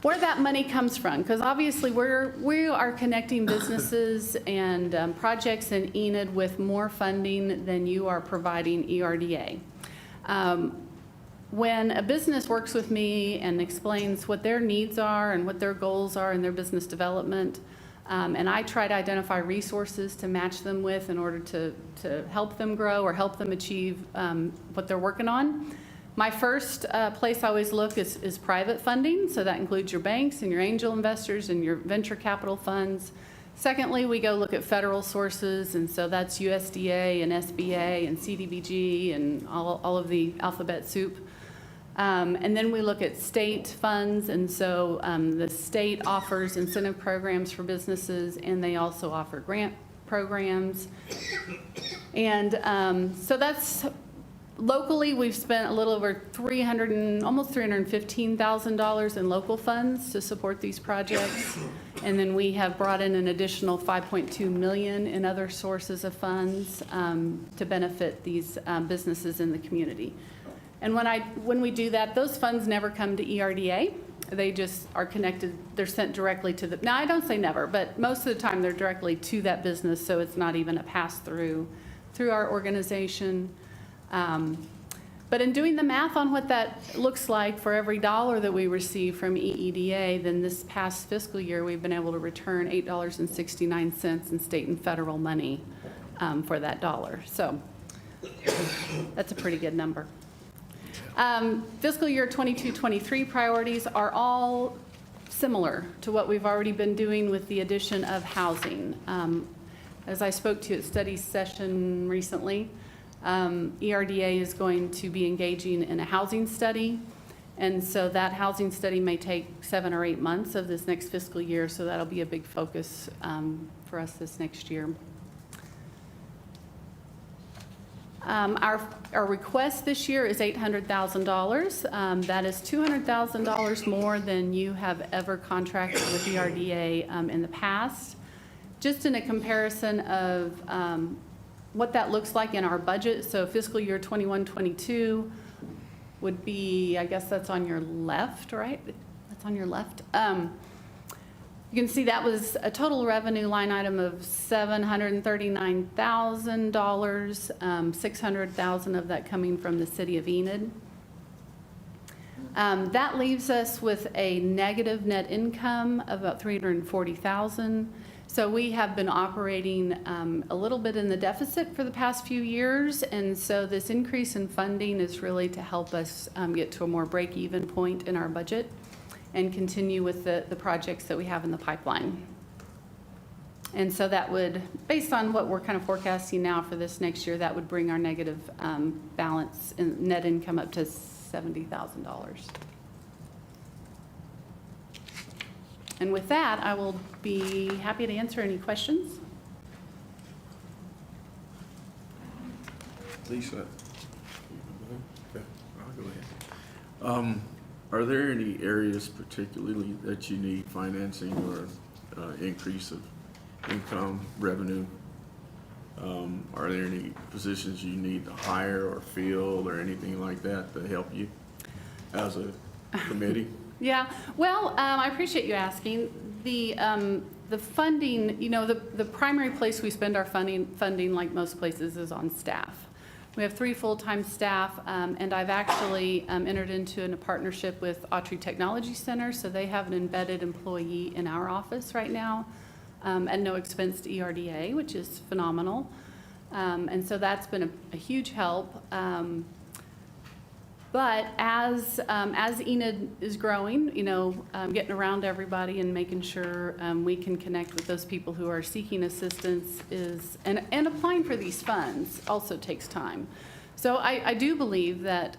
where that money comes from, because obviously we are connecting businesses and projects in Enid with more funding than you are providing ERDA. When a business works with me and explains what their needs are and what their goals are in their business development, and I try to identify resources to match them with in order to help them grow or help them achieve what they're working on, my first place I always look is private funding. So that includes your banks and your angel investors and your venture capital funds. Secondly, we go look at federal sources, and so that's USDA and SBA and CDBG and all of the alphabet soup. And then we look at state funds, and so the state offers incentive programs for businesses, and they also offer grant programs. And so that's locally, we've spent a little over almost $315,000 in local funds to support these projects. And then we have brought in an additional $5.2 million in other sources of funds to benefit these businesses in the community. And when we do that, those funds never come to ERDA. They just are connected, they're sent directly to now I don't say never, but most of the time they're directly to that business, so it's not even a pass-through through our organization. But in doing the math on what that looks like for every dollar that we receive from EEDA, then this past fiscal year, we've been able to return $8.69 in state and federal money for that dollar. So that's a pretty good number. Fiscal year 22-23 priorities are all similar to what we've already been doing with the addition of housing. As I spoke to at study session recently, ERDA is going to be engaging in a housing study, And so that housing study may take 7 or 8 months of this next fiscal year, so that'll be a big focus for us this next year. Our request this year is $800,000. That is $200,000 more than you have ever contracted with ERDA in the past. Just in a comparison of what that looks like in our budget, so fiscal year 21-22 would be, I guess that's on your left, right? That's on your left. You can see that was a total revenue line item of $739,000, $600,000 of that coming from the city of Enid. That leaves us with a negative net income of about $340,000. So we have been operating a little bit in the deficit for the past few years, and so this increase in funding is really to help us get to a more break-even point in our budget and continue with the projects that we have in the pipeline. And so that would, based on what we're kind of forecasting now for this next year, that would bring our negative balance in net income up to $70,000. And with that, I will be happy to answer any questions. Lisa? Okay, I'll go ahead. Are there any areas particularly that you need financing or increase of income, revenue? Are there any positions you need to hire or fill or anything like that to help you as a committee? Yeah, well, I appreciate you asking. The funding, you know, the primary place we spend our funding, like most places, is on staff. We have 3 full-time staff, and I've actually entered into a partnership with Autry Technology Center, so they have an embedded employee in our office right now at no expense to ERDA, which is phenomenal. And so that's been a huge help. But as Enid is growing, you know, getting around everybody and making sure we can connect with those people who are seeking assistance and applying for these funds also takes time. So I do believe that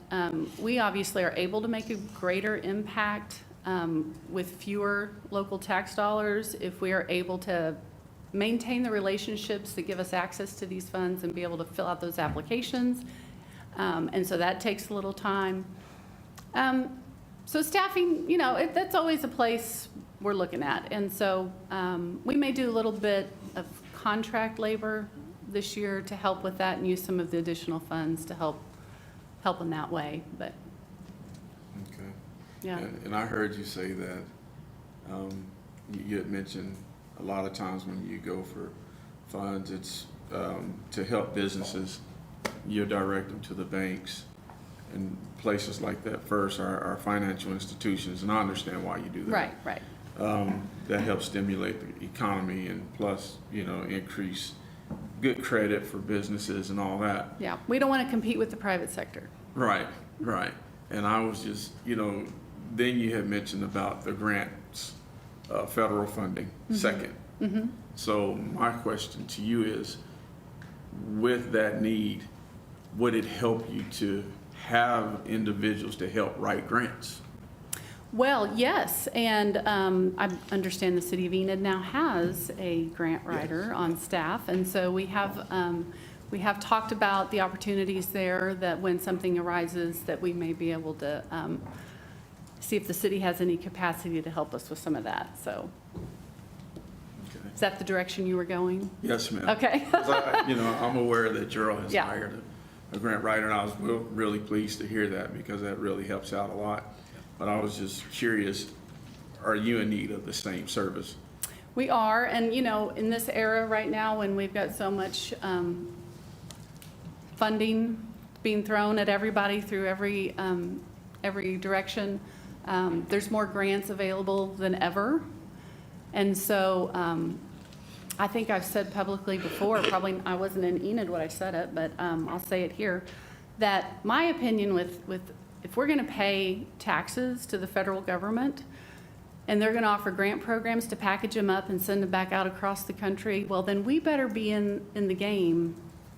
we obviously are able to make a greater impact with fewer local tax dollars if we are able to maintain the relationships that give us access to these funds and be able to fill out those applications. And so that takes a little time. So staffing, you know, that's always a place we're looking at. And so we may do a little bit of contract labor this year to help with that and use some of the additional funds to help in that way. But Okay. yeah. And I heard you say that you had mentioned a lot of times when you go for funds, it's to help businesses. You direct them to the banks and places like that first, our financial institutions, and I understand why you do that. Right. That helps stimulate the economy and plus, you know, increase good credit for businesses and all that. Yeah, we don't want to compete with the private sector. Right. And I was just, you know, then you had mentioned about the grants, federal funding, second. Mm-hmm. So my question to you is, with that need, would it help you to have individuals to help write grants? Well, yes, and I understand the city of Enid now has a grant writer on staff, and so we have talked about the opportunities there, that when something arises that we may be able to see if the city has any capacity to help us with some of that. So is that the direction you were going? Yes, ma'am. Okay. 'Cause I'm aware that Gerald has Yeah. hired a grant writer, and I was really pleased to hear that because that really helps out a lot. But I was just curious, are you in need of the same service? We are, and you know, in this era right now when we've got so much funding being thrown at everybody through every direction, there's more grants available than ever. And so I think I've said publicly before, probably I wasn't in Enid when I said it, but I'll say it here, that my opinion with if we're going to pay taxes to the federal government and they're going to offer grant programs to package them up and send them back out across the country, well, then we better be in the game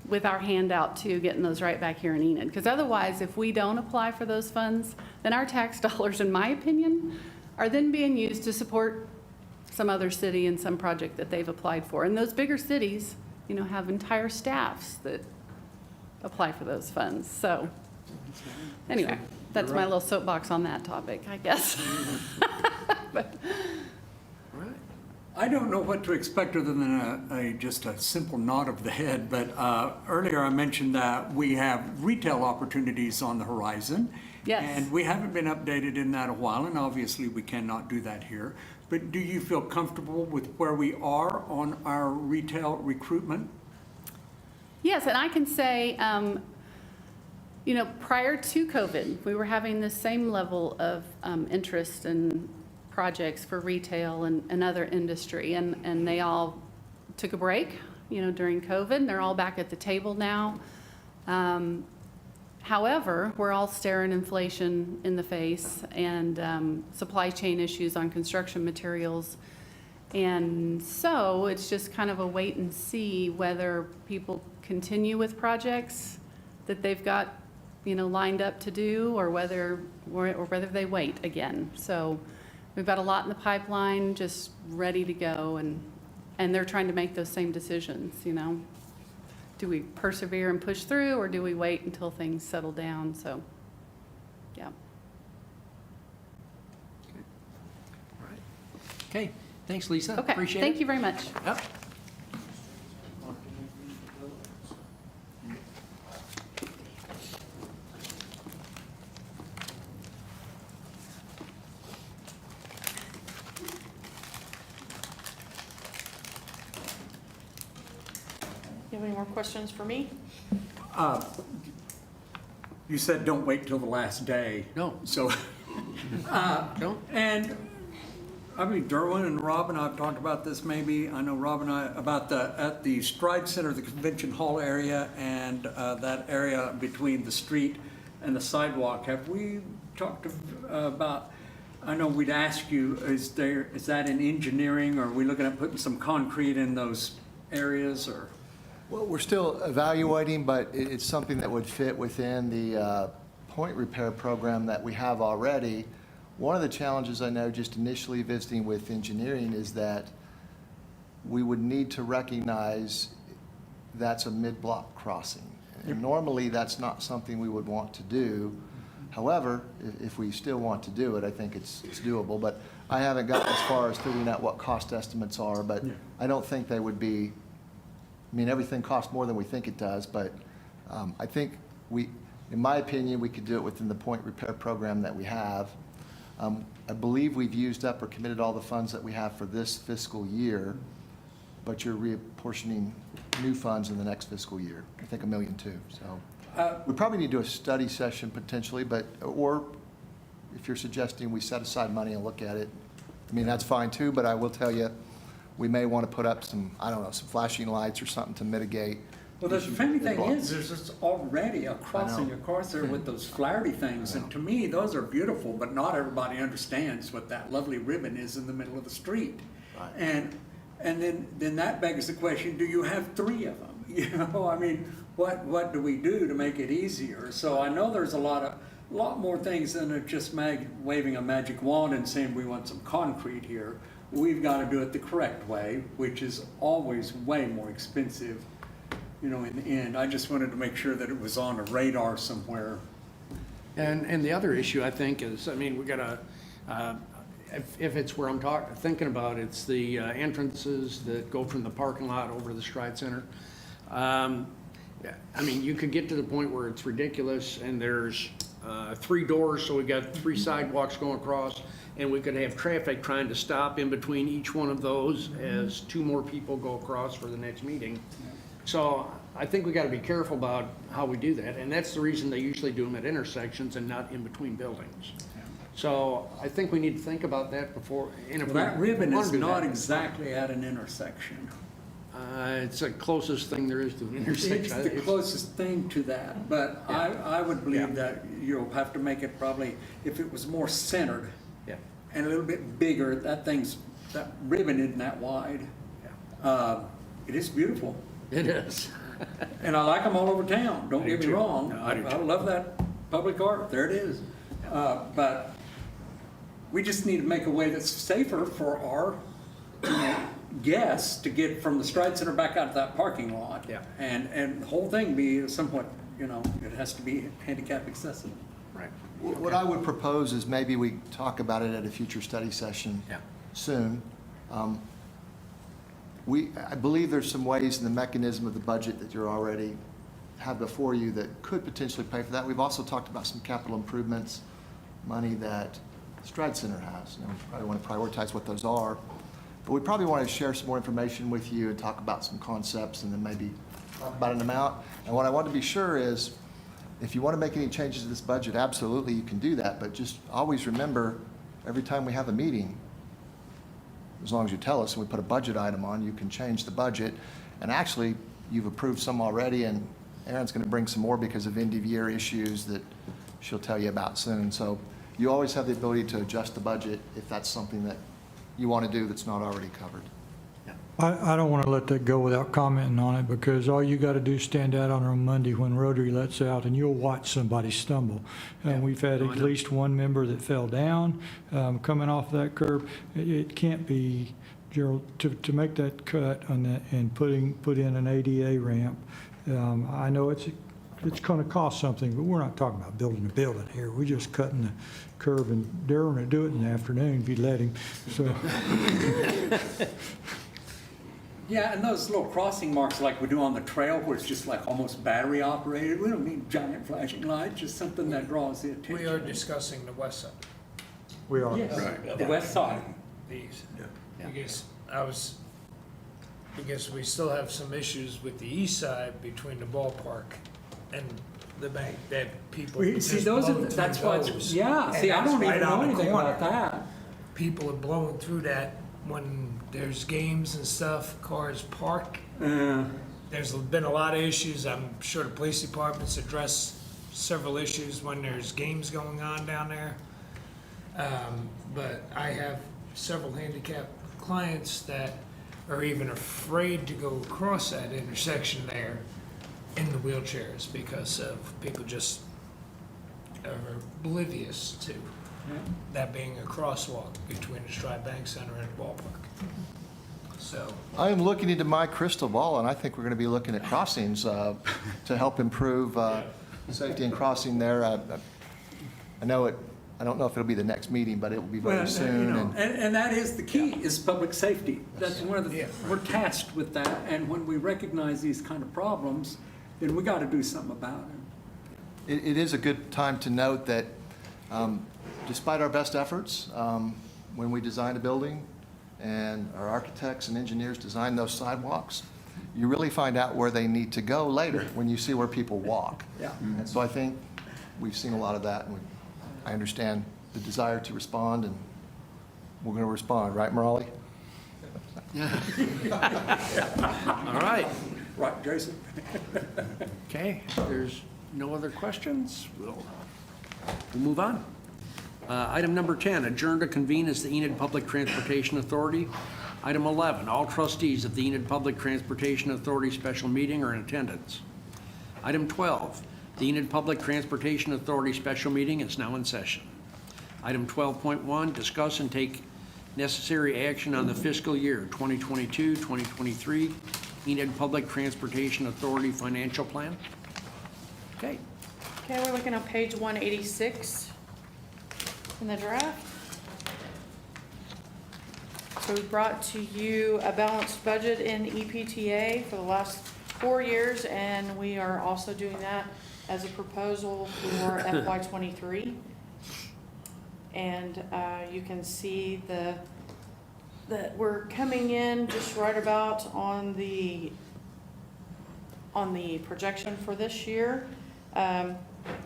with our handout too, getting those right back here in Enid. Because otherwise, if we don't apply for those funds, then our tax dollars, in my opinion, are then being used to support some other city and some project that they've applied for. And those bigger cities, you know, have entire staffs that apply for those funds. So anyway, that's my little soapbox on that topic, I guess. But I don't know what to expect other than just a simple nod of the head, but earlier I mentioned that we have retail opportunities on the horizon. Yes. And we haven't been updated in that a while, and obviously we cannot do that here. But do you feel comfortable with where we are on our retail recruitment? yes, and I can say, you know, prior to COVID, we were having the same level of interest in projects for retail and other industry, and they all took a break, you know, during COVID, and they're all back at the table now. However, we're all staring inflation in the face and supply chain issues on construction materials. And so it's just kind of a wait and see whether people continue with projects that they've got, you know, lined up to do, or whether they wait again. So we've got a lot in the pipeline, just ready to go, and they're trying to make those same decisions, you know. Do we persevere and push through, or do we wait until things settle down? So, yeah. Okay, thanks, Lisa. Okay, Appreciate it. thank you very much. Yep. You have any more questions for me? You said don't wait till the last day. No. So, Don't. and I mean, Derwin and Rob and I have talked about this maybe. I know Rob and I, about at the Stride Center, the Convention Hall area, and that area between the street and the sidewalk. Have we talked about, I know we'd ask you, is that in engineering, or are we looking at putting some concrete in those areas, or? Well, we're still evaluating, but it's something that would fit within the point repair program that we have already. One of the challenges I know just initially visiting with engineering is that we would need to recognize that's a mid-block crossing. And normally, that's not something we would want to do. However, if we still want to do it, I think it's doable. But I haven't gotten as far as figuring out what cost estimates are, but I don't think they would be, I mean, everything costs more than we think it does, but I think in my opinion, we could do it within the point repair program that we have. I believe we've used up or committed all the funds that we have for this fiscal year, but you're reapportioning new funds in the next fiscal year. I think $1.2 million. So we probably need to do a study session potentially, or if you're suggesting we set aside money and look at it, I mean, that's fine too, but I will tell you, we may want to put up some, I don't know, some flashing lights or something to mitigate. Well, the funny thing is, there's just already a crossing across there with those flaherty things, and to me, those are beautiful, but not everybody understands what that lovely ribbon is in the middle of the street. Right. And then that begs the question, do you have 3 of them? You know, I mean, what do we do to make it easier? So I know there's a lot more things than just waving a magic wand and saying we want some concrete here. We've got to do it the correct way, which is always way more expensive, you know, in the end. I just wanted to make sure that it was on a radar somewhere. And the other issue, I think, is, I mean, we got to, if it's where I'm thinking about, it's the entrances that go from the parking lot over to the Stride Center. I mean, you could get to the point where it's ridiculous, and there's 3 doors, so we got 3 sidewalks going across, and we could have traffic trying to stop in between each one of those as 2 more people go across for the next meeting. So I think we got to be careful about how we do that, and that's the reason they usually do them at intersections and not in between buildings. So I think we need to think about that before. And if That ribbon is not that, exactly at an intersection. It's the closest thing there is to an intersection. It's the closest thing to that, but I would believe that you'll have to make it probably, if it was more centered and a little bit bigger, that ribbon isn't that wide. It is beautiful. It is. And I like them all over town, don't I get me do too. wrong. No, I do I love that public art, there it is. But we just need to make a way that's safer for our, guests to get from the Stride Center back out to that parking lot. Yeah. And the whole thing be somewhat, it has to be handicap accessible. Right. What I would propose is maybe we talk about it at a future study session Yeah. soon. I believe there's some ways in the mechanism of the budget that you're already have before you that could potentially pay for that. We've also talked about some capital improvements, money that Stride Center has. And we probably want to prioritize what those are. But we probably want to share some more information with you and talk about some concepts and then maybe talk about an amount. And what I want to be sure is, if you want to make any changes to this budget, absolutely you can do that. But just always remember, every time we have a meeting, as long as you tell us and we put a budget item on, you can change the budget. And actually, you've approved some already, and Erin's going to bring some more because of end of year issues that she'll tell you about soon. So you always have the ability to adjust the budget if that's something that you want to do that's not already covered. I don't want to let that go without commenting on it, because all you got to do is stand out on Monday when Rotary lets out, and you'll watch somebody stumble. And we've had at least one member that fell down coming off that curb. It can't be, Gerald, to make that cut on that and put in an ADA ramp. I know it's going to cost something, but we're not talking about building a building here. We're just cutting the curb, and Darren would do it in the afternoon if you let him. So. Yeah, and those little crossing marks like we do on the trail where it's just like almost battery operated, we don't need giant flashing lights, just something that draws the attention. We are discussing the west side. We are. Yes, Right. the west side. These, because we still have some issues with the east side between the ballpark and the bank, that people See, just those are, blow that's through why, those. yeah, And see, I that's don't even right know on the anything corner. about that. People are blowing through that when there's games and stuff, cars park. There's been a lot of issues. I'm sure the police department's addressed several issues when there's games going on down there. But I have several handicapped clients that are even afraid to go across that intersection there in the wheelchairs because of people just are oblivious to that being a crosswalk between the Stride Bank Center and the ballpark. So, I am looking into my crystal ball, and I think we're going to be looking at crossings to help improve safety and crossing there. I know it. I don't know if it'll be the next meeting, but it will be very soon. And that is the key, is public safety. That's one of the, we're tasked with that, and when we recognize these kind of problems, then we got to do something about it. It is a good time to note that despite our best efforts, when we design a building and our architects and engineers design those sidewalks, you really find out where they need to go later when you see where people walk. Yeah. And so I think we've seen a lot of that, and I understand the desire to respond, and we're going to respond, right, Morali? All right. Right, Jason? Okay, if there's no other questions, we'll move on. Item number 10, adjourn to convene as the Enid Public Transportation Authority. Item 11, all trustees of the Enid Public Transportation Authority special meeting are in attendance. Item 12, the Enid Public Transportation Authority special meeting is now in session. Item 12.1, discuss and take necessary action on the fiscal year 2022-2023 Enid Public Transportation Authority financial plan. Okay. Okay, we're looking at page 186 in the draft. So we brought to you a balanced budget in EPTA for the last 4 years, and we are also doing that as a proposal for FY '23. And you can see that we're coming in just right about on the projection for this year.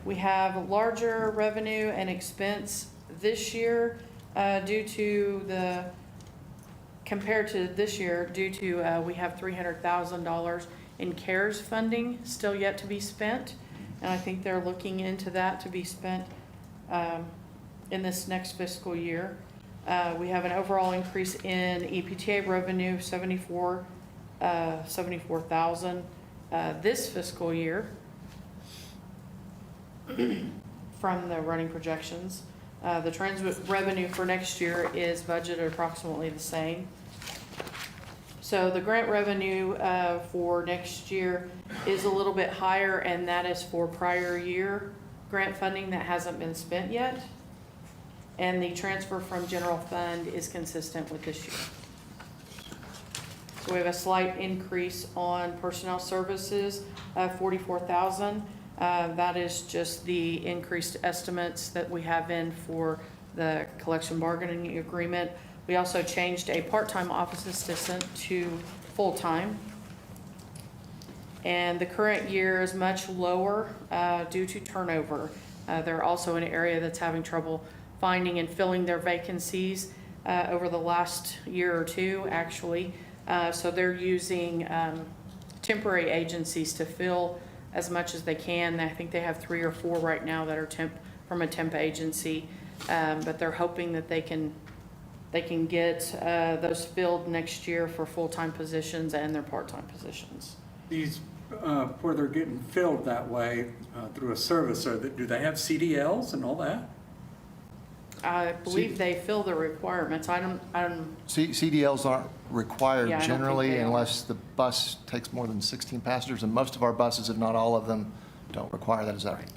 We have larger revenue and expense this year compared to this year, due to we have $300,000 in CARES funding still yet to be spent. And I think they're looking into that to be spent in this next fiscal year. We have an overall increase in EPTA revenue, $74,000, this fiscal year from the running projections. The transit revenue for next year is budgeted approximately the same. So the grant revenue for next year is a little bit higher, and that is for prior year grant funding that hasn't been spent yet. And the transfer from general fund is consistent with this year. So we have a slight increase on personnel services of 44,000. That is just the increased estimates that we have in for the collection bargaining agreement. We also changed a part-time office assistant to full-time. And the current year is much lower due to turnover. They're also an area that's having trouble finding and filling their vacancies over the last year or two, actually. So they're using temporary agencies to fill as much as they can. I think they have 3 or 4 right now that are from a temp agency, but they're hoping that they can get those filled next year for full-time positions and their part-time positions. These, where they're getting filled that way through a service, do they have CDLs and all that? I believe they fill the requirements. CDLs aren't required Yeah, I don't think generally they are. unless the bus takes more than 16 passengers, and most of our buses, if not all of them, don't require that. Is that right?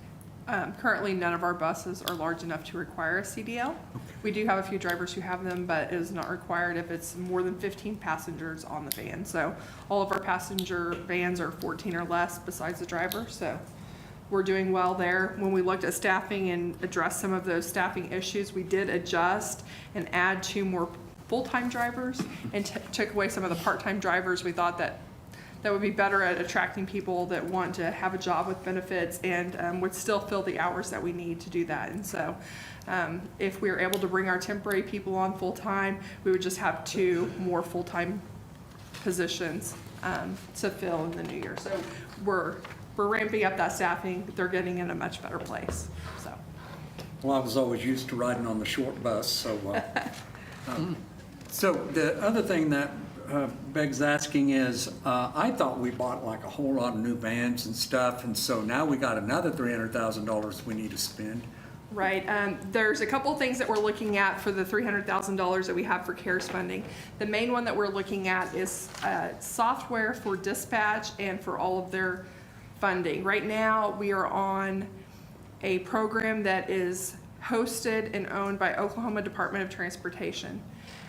Currently, none of our buses are large enough to require a CDL. We do have a few drivers who have them, but it is not required if it's more than 15 passengers on the van. So all of our passenger vans are 14 or less besides the driver, so we're doing well there. When we looked at staffing and addressed some of those staffing issues, we did adjust and add 2 more full-time drivers and took away some of the part-time drivers. We thought that would be better at attracting people that want to have a job with benefits and would still fill the hours that we need to do that. And so if we were able to bring our temporary people on full-time, we would just have 2 more full-time positions to fill in the new year. So we're ramping up that staffing. They're getting in a much better place, so. Well, I was always used to riding on the short bus, so. So the other thing that Beg's asking is, I thought we bought like a whole lot of new vans and stuff, and so now we got another $300,000 we need to spend. Right. There's a couple things that we're looking at for the $300,000 that we have for CARES funding. The main one that we're looking at is software for dispatch and for all of their funding. Right now, we are on a program that is hosted and owned by Oklahoma Department of Transportation.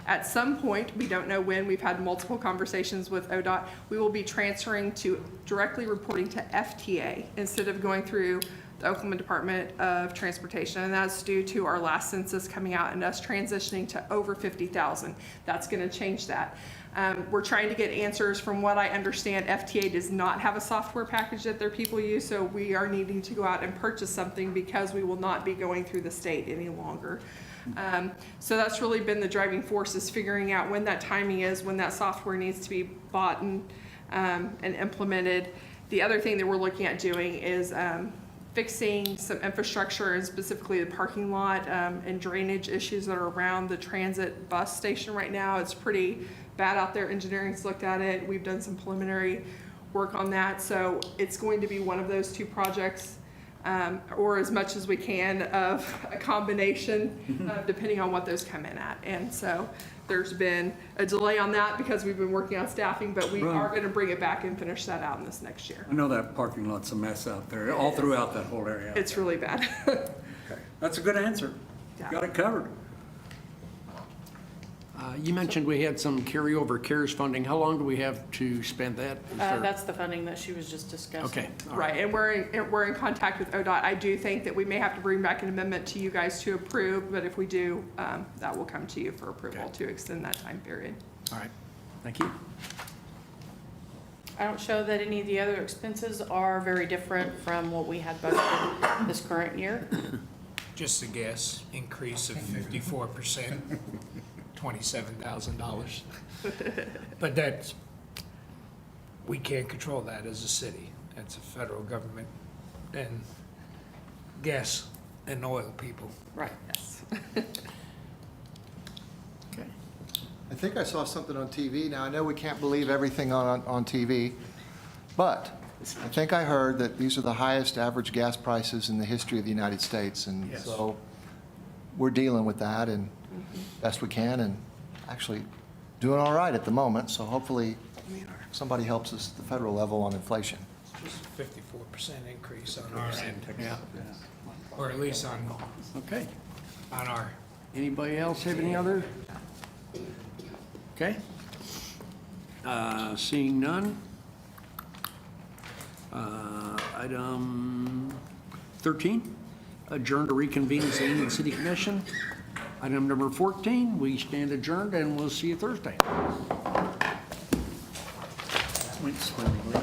At some point, we don't know when, we've had multiple conversations with ODOT, we will be transferring to directly reporting to FTA instead of going through the Oklahoma Department of Transportation, and that's due to our last census coming out and us transitioning to over 50,000. That's going to change that. We're trying to get answers. From what I understand, FTA does not have a software package that their people use, so we are needing to go out and purchase something because we will not be going through the state any longer. So that's really been the driving force, is figuring out when that timing is, when that software needs to be bought and implemented. The other thing that we're looking at doing is fixing some infrastructure, and specifically the parking lot and drainage issues that are around the transit bus station right now. It's pretty bad out there. Engineering's looked at it. We've done some preliminary work on that. So it's going to be one of those 2 projects, or as much as we can of a combination, depending on what those come in at. And so there's been a delay on that because we've been working on staffing, but we are going to bring it back and finish that out in this next year. I know that parking lot's a mess out there, all throughout that whole area. It's really bad. Okay, that's a good answer. Yeah. Got it covered. You mentioned we had some carryover CARES funding. How long do we have to spend that? That's the funding that she was just discussing. Okay. Right, and we're in contact with ODOT. I do think that we may have to bring back an amendment to you guys to approve, but if we do, that will come to you for approval to extend that time period. All right, thank you. I don't show that any of the other expenses are very different from what we had budgeted this current year. Just a guess, increase of 54%, $27,000. But that's, we can't control that as a city. That's a federal government and gas and oil people. Right. Yes. Okay. I think I saw something on TV. Now, I know we can't believe everything on TV, but I think I heard that these are the highest average gas prices in the history of the United States, and Yes. so we're dealing with that and best we can, and actually doing all right at the moment, so hopefully somebody helps us at the federal level on inflation. Just a 54% increase on our end, Yeah. or at least on Okay. our. Anybody else have any other? Okay. Seeing none. Item 13, adjourn to reconvene as the Enid City Commission. Item number 14, we stand adjourned and we'll see you Thursday. Went swimmingly.